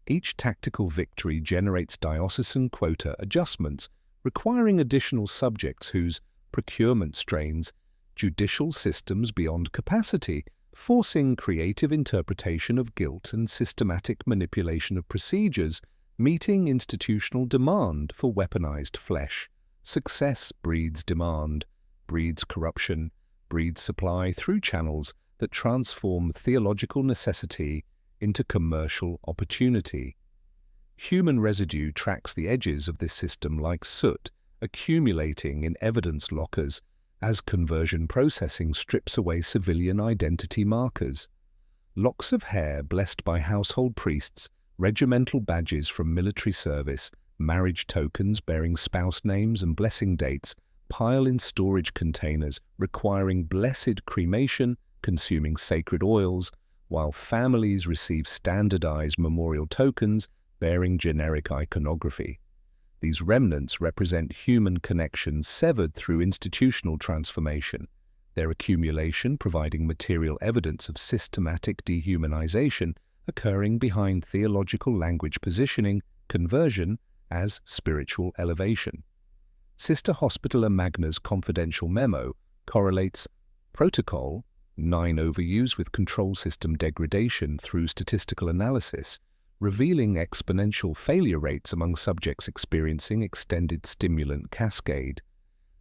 Each tactical victory generates diocesan quota adjustments, requiring additional subjects whose procurement strains judicial systems beyond capacity, forcing creative interpretation of guilt and systematic manipulation of procedures, meeting institutional demand for weaponized flesh. Success breeds demand, breeds corruption, breeds supply through channels that transform theological necessity into commercial opportunity. Human residue tracks the edges of this system like soot, accumulating in evidence lockers as conversion processing strips away civilian identity markers. Locks of hair blessed by household priests, regimental badges from military service, marriage tokens bearing spouse names and blessing dates pile in storage containers requiring blessed cremation, consuming sacred oils, while families receive standardized memorial tokens bearing generic iconography. These remnants represent human connections severed through institutional transformation, their accumulation providing material evidence of systematic dehumanization occurring behind theological language positioning conversion as spiritual elevation. Sister Hospitaller Magna's confidential memo correlates Protocol 9 overuse with control system degradation through statistical analysis, revealing exponential failure rates among subjects experiencing extended stimulant cascade.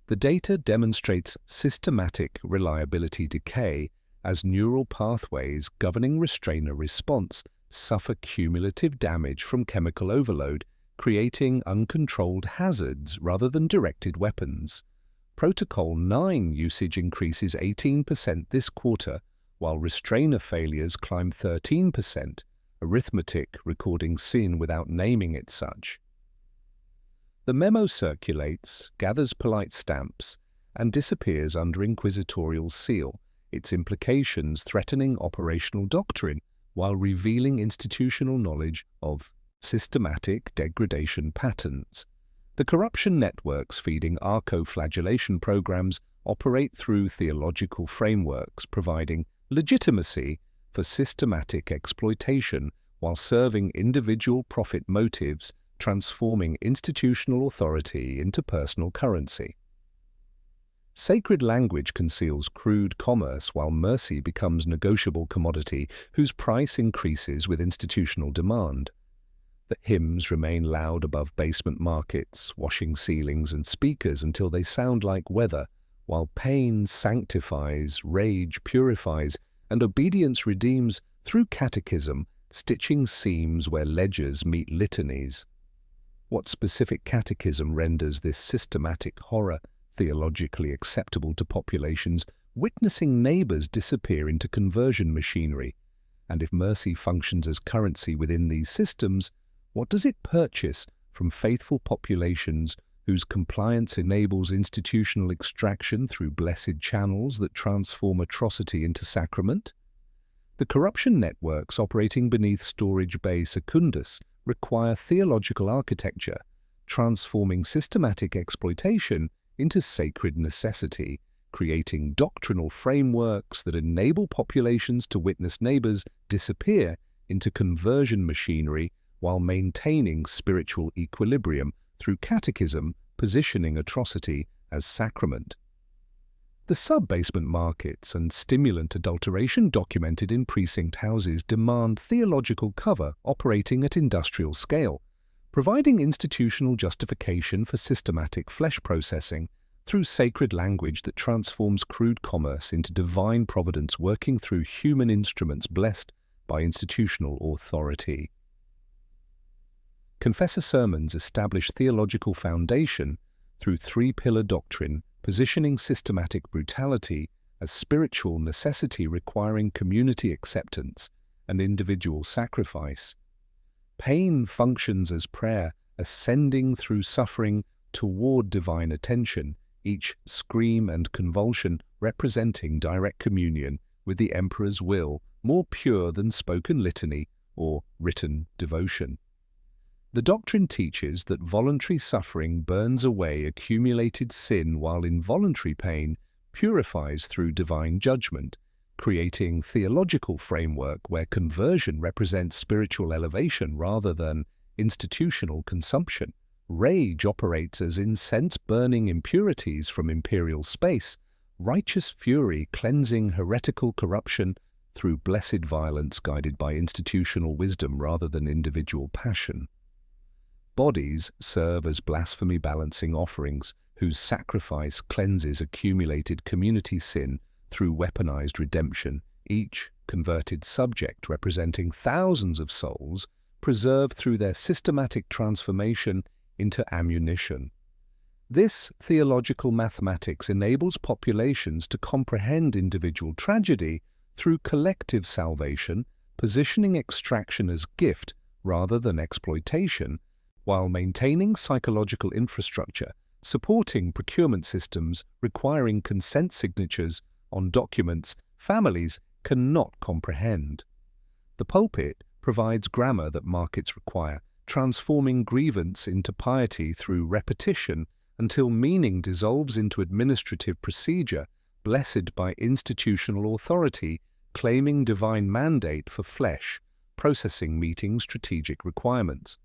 The data demonstrates systematic reliability decay as neural pathways governing restrainer response suffer cumulative damage from chemical overload, creating uncontrolled hazards rather than directed weapons. Protocol 9 usage increases 18% this quarter, while restrainer failures climb 13%, arithmetic recording sin without naming it such. The memo circulates, gathers polite stamps, and disappears under inquisitorial seal, its implications threatening operational doctrine while revealing institutional knowledge of systematic degradation patterns. The corruption networks feeding Arco-Flagellation programs operate through theological frameworks providing legitimacy for systematic exploitation while serving individual profit motives, transforming institutional authority into personal currency. Sacred language conceals crude commerce while mercy becomes negotiable commodity whose price increases with institutional demand. The hymns remain loud above basement markets, washing ceilings and speakers until they sound like weather, while pain sanctifies, rage purifies, and obedience redeems through catechism, stitching seams where ledgers meet litanies. What specific catechism renders this systematic horror theologically acceptable to populations witnessing neighbors disappear into conversion machinery? And if mercy functions as currency within these systems, what does it purchase from faithful populations whose compliance enables institutional extraction through blessed channels that transform atrocity into sacrament. The corruption networks operating beneath storage bay secundus require theological architecture, transforming systematic exploitation into sacred necessity, creating doctrinal frameworks that enable populations to witness neighbors disappear into conversion machinery while maintaining spiritual equilibrium through catechism positioning atrocity as sacrament. The sub-basement markets and stimulant adulteration documented in precinct houses demand theological cover operating at industrial scale, providing institutional justification for systematic flesh processing through sacred language that transforms crude commerce into divine providence working through human instruments blessed by institutional authority. Confessor sermons establish theological foundation through three-pillar doctrine, positioning systematic brutality as spiritual necessity requiring community acceptance and individual sacrifice. Pain functions as prayer, ascending through suffering toward divine attention, each scream and convulsion representing direct communion with the Emperor's will, more pure than spoken litany or written devotion. The doctrine teaches that voluntary suffering burns away accumulated sin while involuntary pain purifies through divine judgment, creating theological framework where conversion represents spiritual elevation rather than institutional consumption. Rage operates as incense-burning impurities from imperial space, righteous fury cleansing heretical corruption through blessed violence guided by institutional wisdom rather than individual passion. Bodies serve as blasphemy-balancing offerings whose sacrifice cleanses accumulated community sin through weaponized redemption, each converted subject representing thousands of souls preserved through their systematic transformation into ammunition. This theological mathematics enables populations to comprehend individual tragedy through collective salvation, positioning extraction as gift rather than exploitation, while maintaining psychological infrastructure, supporting procurement systems requiring consent signatures on documents families cannot comprehend. The pulpit provides grammar that markets require, transforming grievance into piety through repetition until meaning dissolves into administrative procedure, blessed by institutional authority, claiming divine mandate for flesh, processing meeting strategic requirements.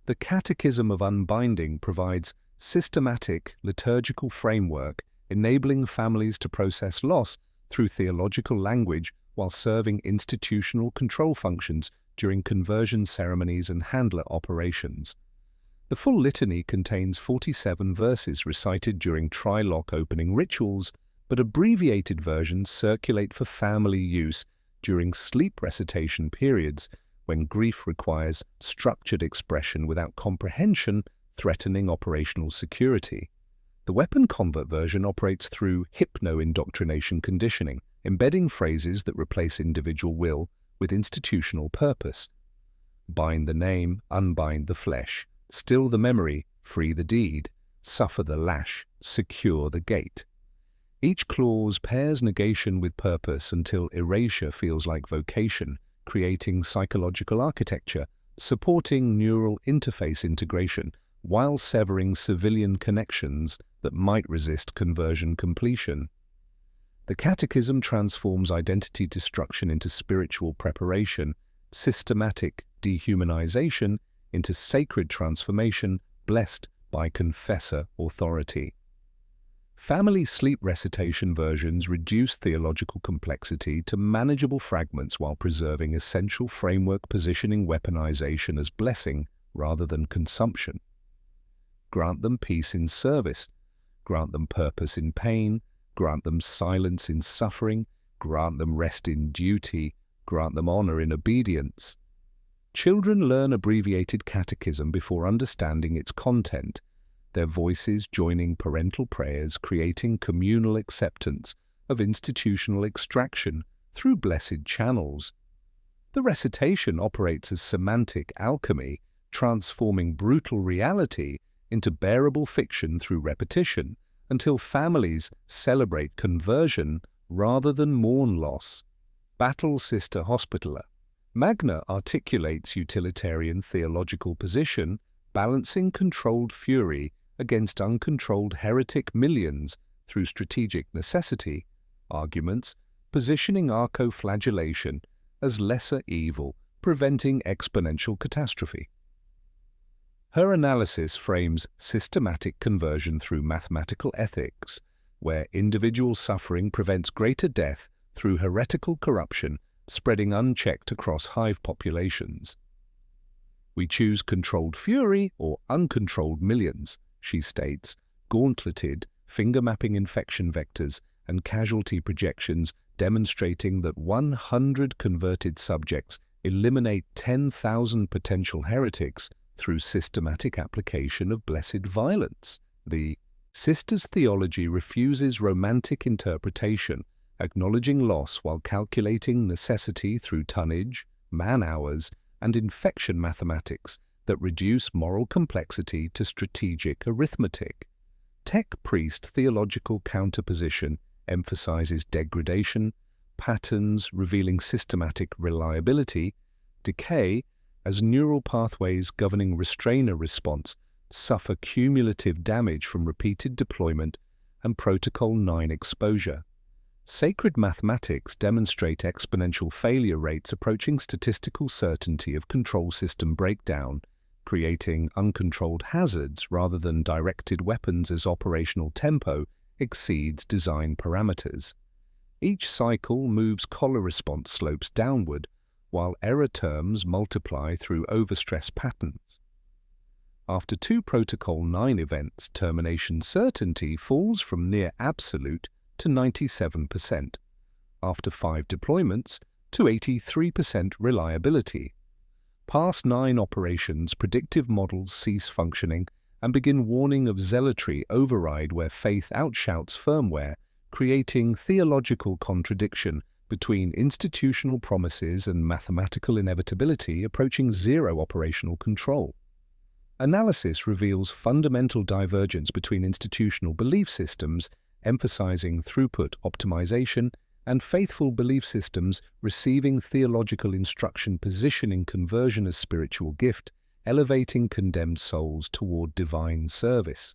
The Catechism of Unbinding provides systematic liturgical framework enabling families to process loss through theological language while serving institutional control functions during conversion ceremonies and handler operations. The full litany contains 47 verses recited during tri-lock opening rituals, but abbreviated versions circulate for family use during sleep recitation periods when grief requires structured expression without comprehension, threatening operational security. The weapon convert version operates through hypno-indoctrination conditioning, embedding phrases that replace individual will with institutional purpose. Bind the name, unbind the flesh, still the memory, free the deed, suffer the lash, secure the gate. Each clause pairs negation with purpose until erasure feels like vocation, creating psychological architecture, supporting neural interface integration, while severing civilian connections that might resist conversion completion. The Catechism transforms identity destruction into spiritual preparation, systematic dehumanization into sacred transformation, blessed by confessor authority. Family sleep recitation versions reduce theological complexity to manageable fragments while preserving essential framework, positioning weaponization as blessing rather than consumption. Grant them peace in service, grant them purpose in pain, grant them silence in suffering, grant them rest in duty, grant them honor in obedience. Children learn abbreviated catechism before understanding its content, their voices joining parental prayers, creating communal acceptance of institutional extraction through blessed channels. The recitation operates as semantic alchemy, transforming brutal reality into bearable fiction through repetition until families celebrate conversion rather than mourn loss. Battle Sister Hospitaller. Magna articulates utilitarian theological position, balancing controlled fury against uncontrolled heretic millions through strategic necessity, arguments, positioning Arco-Flagellation as lesser evil, preventing exponential catastrophe. Her analysis frames systematic conversion through mathematical ethics, where individual suffering prevents greater death through heretical corruption spreading unchecked across hive populations. We choose controlled fury or uncontrolled millions, she states, gauntleted, finger-mapping infection vectors and casualty projections demonstrating that 100 converted subjects eliminate 10,000 potential heretics through systematic application of blessed violence. The Sister's theology refuses romantic interpretation, acknowledging loss while calculating necessity through tonnage, man-hours, and infection mathematics that reduce moral complexity to strategic arithmetic. Tech Priest theological counterposition emphasizes degradation, patterns revealing systematic reliability, decay, as neural pathways governing restrainer response suffer cumulative damage from repeated deployment and Protocol 9 exposure. Sacred mathematics demonstrate exponential failure rates approaching statistical certainty of control system breakdown, creating uncontrolled hazards rather than directed weapons as operational tempo exceeds design parameters. Each cycle moves collar response slopes downward, while error terms multiply through overstress patterns. After 2 Protocol 9 events, termination certainty falls from near absolute to 97%, after 5 deployments to 83% reliability. Past 9 operations, predictive models cease functioning and begin warning of zealotry override where faith outshouts firmware, creating theological contradiction between institutional promises and mathematical inevitability approaching zero operational control. Analysis reveals fundamental divergence between institutional belief systems emphasizing throughput optimization and faithful belief systems receiving theological instruction positioning conversion as spiritual gift, elevating condemned souls toward divine service.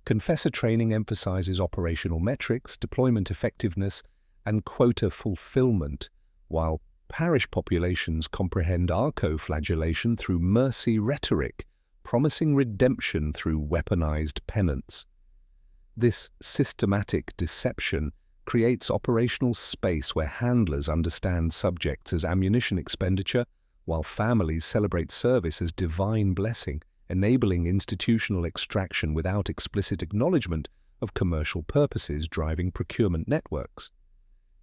Confessor training emphasizes operational metrics, deployment effectiveness, and quota fulfillment, while parish populations comprehend arco-flagellation through mercy rhetoric, promising redemption through weaponized penance. This systematic deception creates operational space where handlers understand subjects as ammunition expenditure, while families celebrate service as divine blessing, enabling institutional extraction without explicit acknowledgement of commercial purposes driving procurement networks.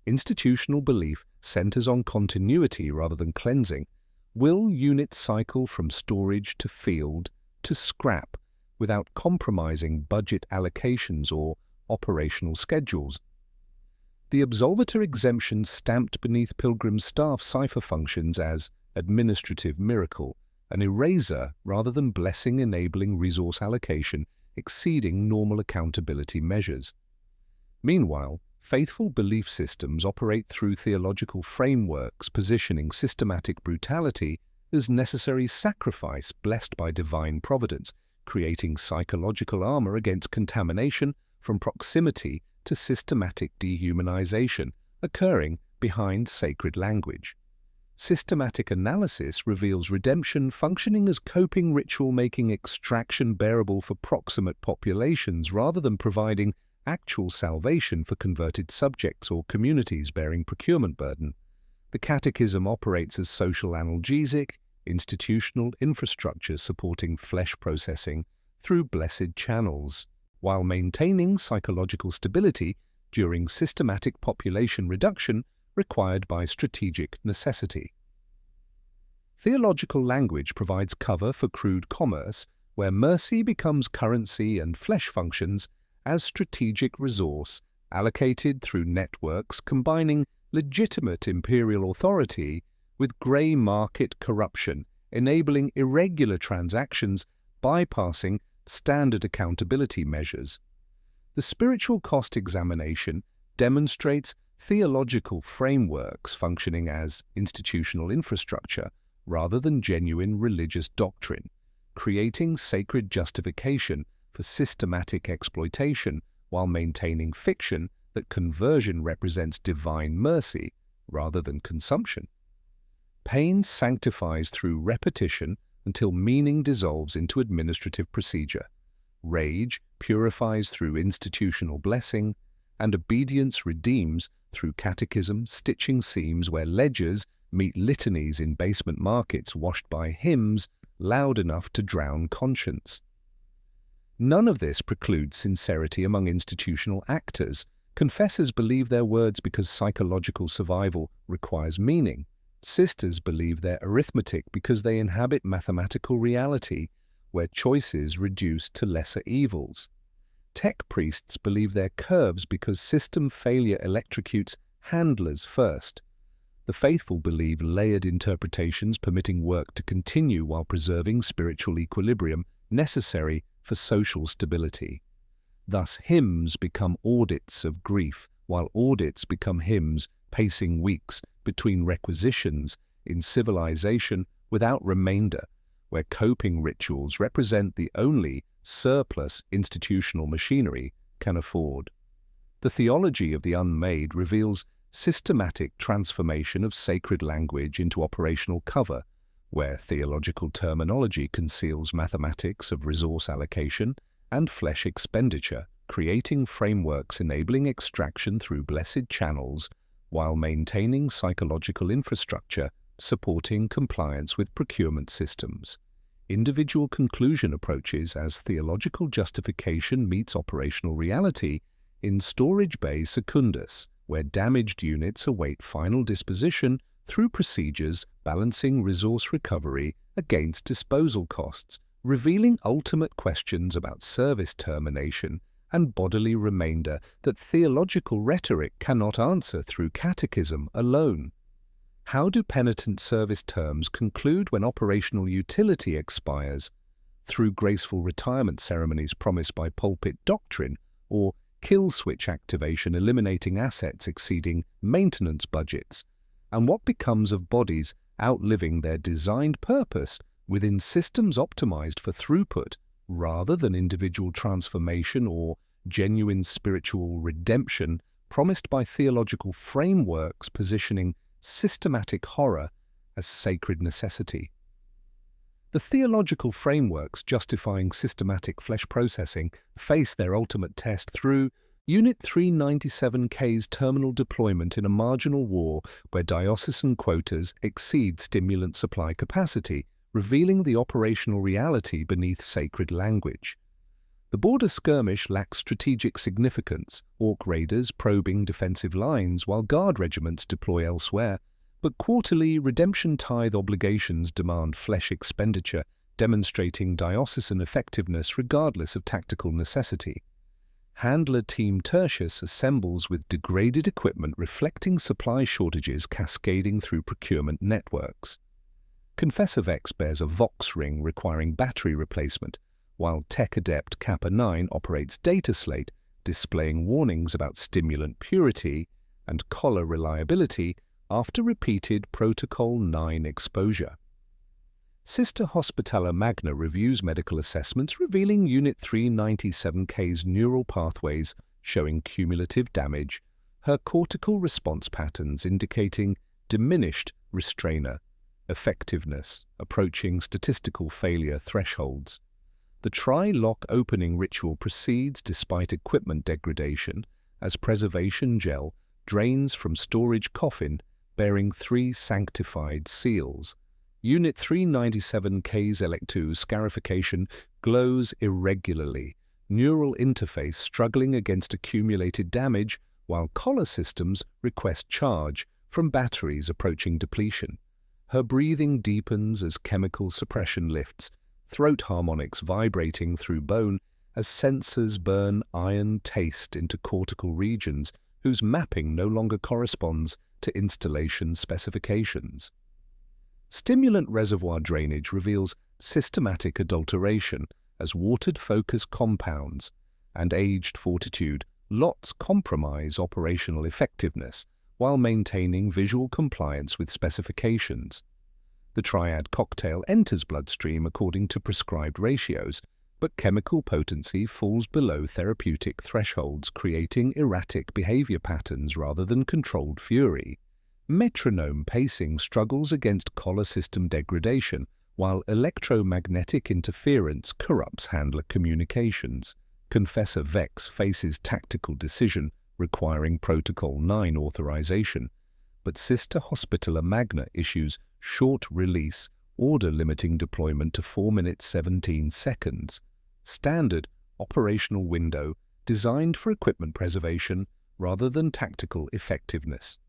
Institutional belief centers on continuity rather than cleansing. Will units cycle from storage to field to scrap without compromising budget allocations or operational schedules? The absolvator exemption stamped beneath Pilgrim staff cipher functions as administrative miracle, an eraser rather than blessing enabling resource allocation exceeding normal accountability measures. Meanwhile, faithful belief systems operate through theological frameworks positioning systematic brutality as necessary sacrifice blessed by divine providence, creating psychological armor against contamination from proximity to systematic dehumanization occurring behind sacred language. Systematic analysis reveals redemption functioning as coping ritual, making extraction bearable for proximate populations rather than providing actual salvation for converted subjects or communities bearing procurement burden. The Catechism operates as social analgesic, institutional infrastructure supporting flesh processing through blessed channels, while maintaining psychological stability during systematic population reduction required by strategic necessity. Theological language provides cover for crude commerce, where mercy becomes currency and flesh functions as strategic resource allocated through networks combining legitimate imperial authority with grey market corruption, enabling irregular transactions bypassing standard accountability measures. The spiritual cost examination demonstrates theological frameworks functioning as institutional infrastructure rather than genuine religious doctrine, creating sacred justification for systematic exploitation while maintaining fiction that conversion represents divine mercy rather than consumption. Pain sanctifies through repetition until meaning dissolves into administrative procedure. Rage purifies through institutional blessing, and obedience redeems through catechism stitching seams where ledgers meet litanies in basement markets washed by hymns loud enough to drown conscience. None of this precludes sincerity among institutional actors. Confessors believe their words because psychological survival requires meaning. Sisters believe their arithmetic because they inhabit mathematical reality, where choices reduce to lesser evils. Tech priests believe their curves because system failure electrocutes handlers first. The faithful believe layered interpretations permitting work to continue while preserving spiritual equilibrium necessary for social stability. Thus, hymns become audits of grief, while audits become hymns, pacing weeks between requisitions in civilization without remainder, where coping rituals represent the only surplus institutional machinery can afford. The theology of the unmade reveals systematic transformation of sacred language into operational cover, where theological terminology conceals mathematics of resource allocation and flesh expenditure, creating frameworks enabling extraction through blessed channels while maintaining psychological infrastructure supporting compliance with procurement systems. Individual conclusion approaches as theological justification meets operational reality in Storage Bay Secundus, where damaged units await final disposition through procedures balancing resource recovery against disposal costs, revealing ultimate questions about service termination and bodily remainder that theological rhetoric cannot answer through catechism alone. How do penitent service terms conclude when operational utility expires? Through graceful retirement ceremonies promised by pulpit doctrine, or kill switch activation eliminating assets exceeding maintenance budgets? And what becomes of bodies outliving their designed purpose within systems optimized for throughput rather than individual transformation or genuine spiritual redemption promised by theological frameworks positioning systematic horror as sacred necessity? The theological frameworks justifying systematic flesh processing face their ultimate test through Unit 397K's terminal deployment in a marginal war where diocesan quotas exceed stimulant supply capacity, revealing the operational reality beneath sacred language. The border skirmish lacks strategic significance, orc raiders probing defensive lines while guard regiments deploy elsewhere, but quarterly redemption tithe obligations demand flesh expenditure, demonstrating diocesan effectiveness regardless of tactical necessity. Handler Team Tertius assembles with degraded equipment reflecting supply shortages cascading through procurement networks. Confessor Vex bears a Vox ring requiring battery replacement, while Tech Adept Kappa 9 operates data slate, displaying warnings about stimulant purity and collar reliability after repeated Protocol 9 exposure. Sister Hospitaller Magna reviews medical assessments revealing Unit 397K's neural pathways showing cumulative damage, her cortical response patterns indicating diminished restrainer effectiveness, approaching statistical failure thresholds. The tri-lock opening ritual proceeds despite equipment degradation as preservation gel drains from storage coffin bearing 3 sanctified seals. Unit 397K's Electu scarification glows irregularly, neural interface struggling against accumulated damage, while collar systems request charge from batteries approaching depletion. Her breathing deepens as chemical suppression lifts, throat harmonics vibrating through bone as sensors burn iron taste into cortical regions whose mapping no longer corresponds to installation specifications. Stimulant reservoir drainage reveals systematic adulteration as watered focus compounds, and aged fortitude lots compromise operational effectiveness while maintaining visual compliance with specifications. The triad cocktail enters bloodstream according to prescribed ratios, but chemical potency falls below therapeutic thresholds, creating erratic behavior patterns rather than controlled fury. Metronome pacing struggles against collar system degradation, while electromagnetic interference corrupts handler communications. Confessor Vex faces tactical decision, requiring Protocol 9 authorization, but Sister Hospitaller Magna issues short release, order limiting deployment to 4 minutes 17 seconds. Standard operational window designed for equipment preservation rather than tactical effectiveness.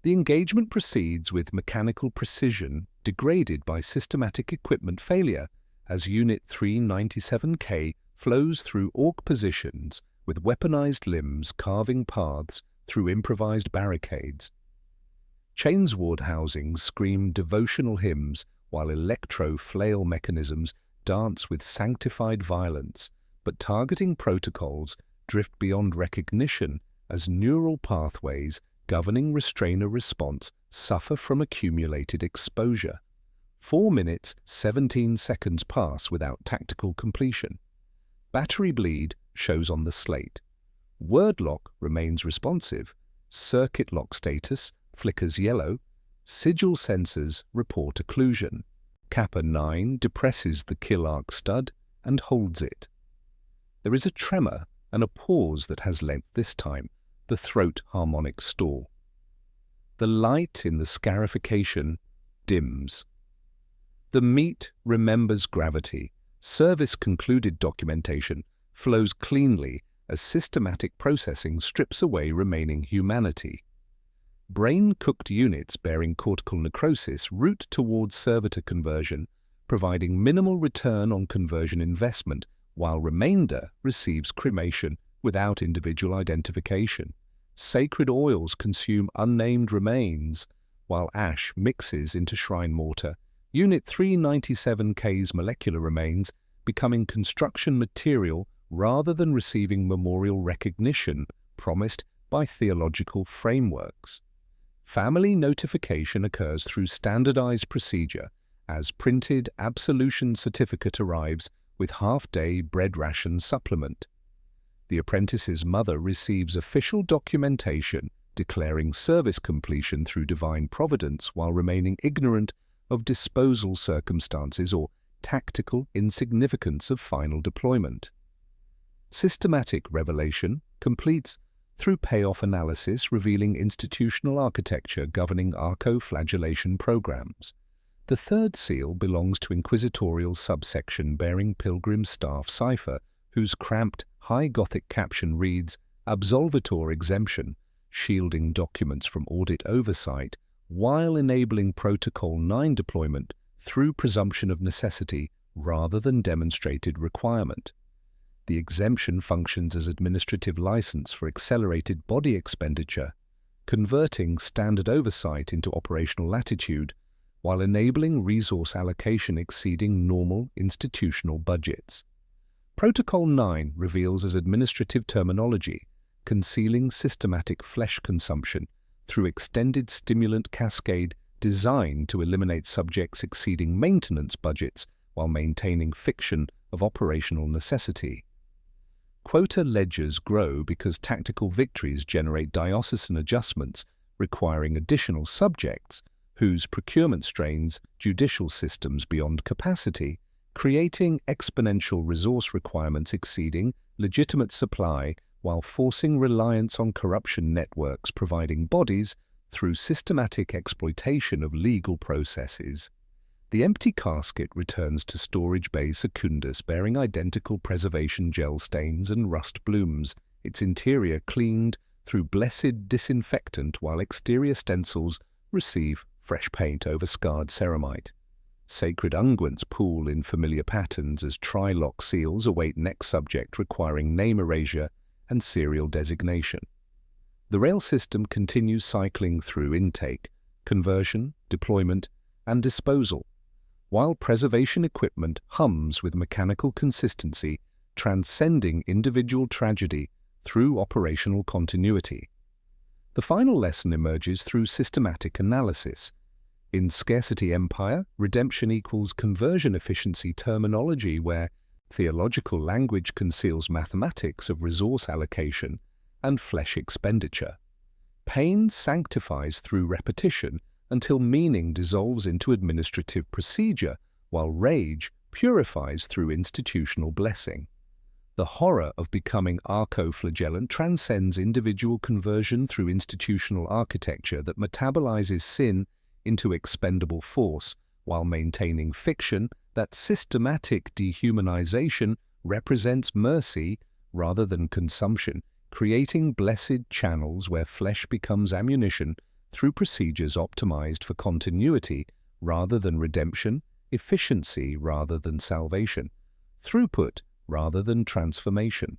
The engagement proceeds with mechanical precision degraded by systematic equipment failure as Unit 397K flows through orc positions with weaponized limbs carving paths through improvised barricades. Chainsword housings scream devotional hymns while electro-flail mechanisms dance with sanctified violence, but targeting protocols drift beyond recognition as neural pathways governing restrainer response suffer from accumulated exposure. 4 minutes 17 seconds pass without tactical completion. Battery bleed shows on the slate. Word lock remains responsive. Circuit lock status flickers yellow. Sigil sensors report occlusion. Kappa 9 depresses the kill arc stud and holds it. There is a tremor and a pause that has length this time, the throat harmonic stall. The light in the scarification dims. The meat remembers gravity. Service concluded documentation flows cleanly as systematic processing strips away remaining humanity. Brain-cooked units bearing cortical necrosis route towards servitor conversion, providing minimal return on conversion investment, while remainder receives cremation without individual identification. Sacred oils consume unnamed remains, while ash mixes into shrine mortar. Unit 397K's molecular remains becoming construction material rather than receiving memorial recognition promised by theological frameworks. Family notification occurs through standardized procedure as printed absolution certificate arrives with half-day bread ration supplement. The apprentice's mother receives official documentation declaring service completion through divine providence while remaining ignorant of disposal circumstances or tactical insignificance of final deployment. Systematic revelation completes through payoff analysis revealing institutional architecture governing Arco-Flagellation programs. The third seal belongs to inquisitorial subsection bearing Pilgrim Staff cipher, whose cramped high Gothic caption reads Absolvitor Exemption, shielding documents from audit oversight while enabling Protocol 9 deployment through presumption of necessity rather than demonstrated requirement. The exemption functions as administrative license for accelerated body expenditure, converting standard oversight into operational latitude while enabling resource allocation exceeding normal institutional budgets. Protocol 9 reveals as administrative terminology, concealing systematic flesh consumption through extended stimulant cascade designed to eliminate subjects exceeding maintenance budgets while maintaining fiction of operational necessity. Quota ledgers grow because tactical victories generate diocesan adjustments requiring additional subjects whose procurement strains judicial systems beyond capacity, creating exponential resource requirements exceeding legitimate supply while forcing reliance on corruption networks providing bodies through systematic exploitation of legal processes. The empty casket returns to storage bay Secundus bearing identical preservation gel stains and rust blooms, its interior cleaned through blessed disinfectant while exterior stencils receive fresh paint over scarred ceramite. Sacred unguents pool in familiar patterns as tri-lock seals await next subject requiring name erasure and serial designation. The rail system continues cycling through intake, conversion, deployment, and disposal, while preservation equipment hums with mechanical consistency, transcending individual tragedy through operational continuity. The final lesson emerges through systematic analysis. In Scarcity Empire, redemption equals conversion efficiency terminology where theological language conceals mathematics of resource allocation and flesh expenditure. Pain sanctifies through repetition until meaning dissolves into administrative procedure, while rage purifies through institutional blessing. The horror of becoming Arco-Flagellant transcends individual conversion through institutional architecture that metabolizes sin into expendable force, while maintaining fiction that systematic dehumanization represents mercy rather than consumption, creating blessed channels where flesh becomes ammunition through procedures optimized for continuity rather than redemption, efficiency rather than salvation, throughput rather than transformation.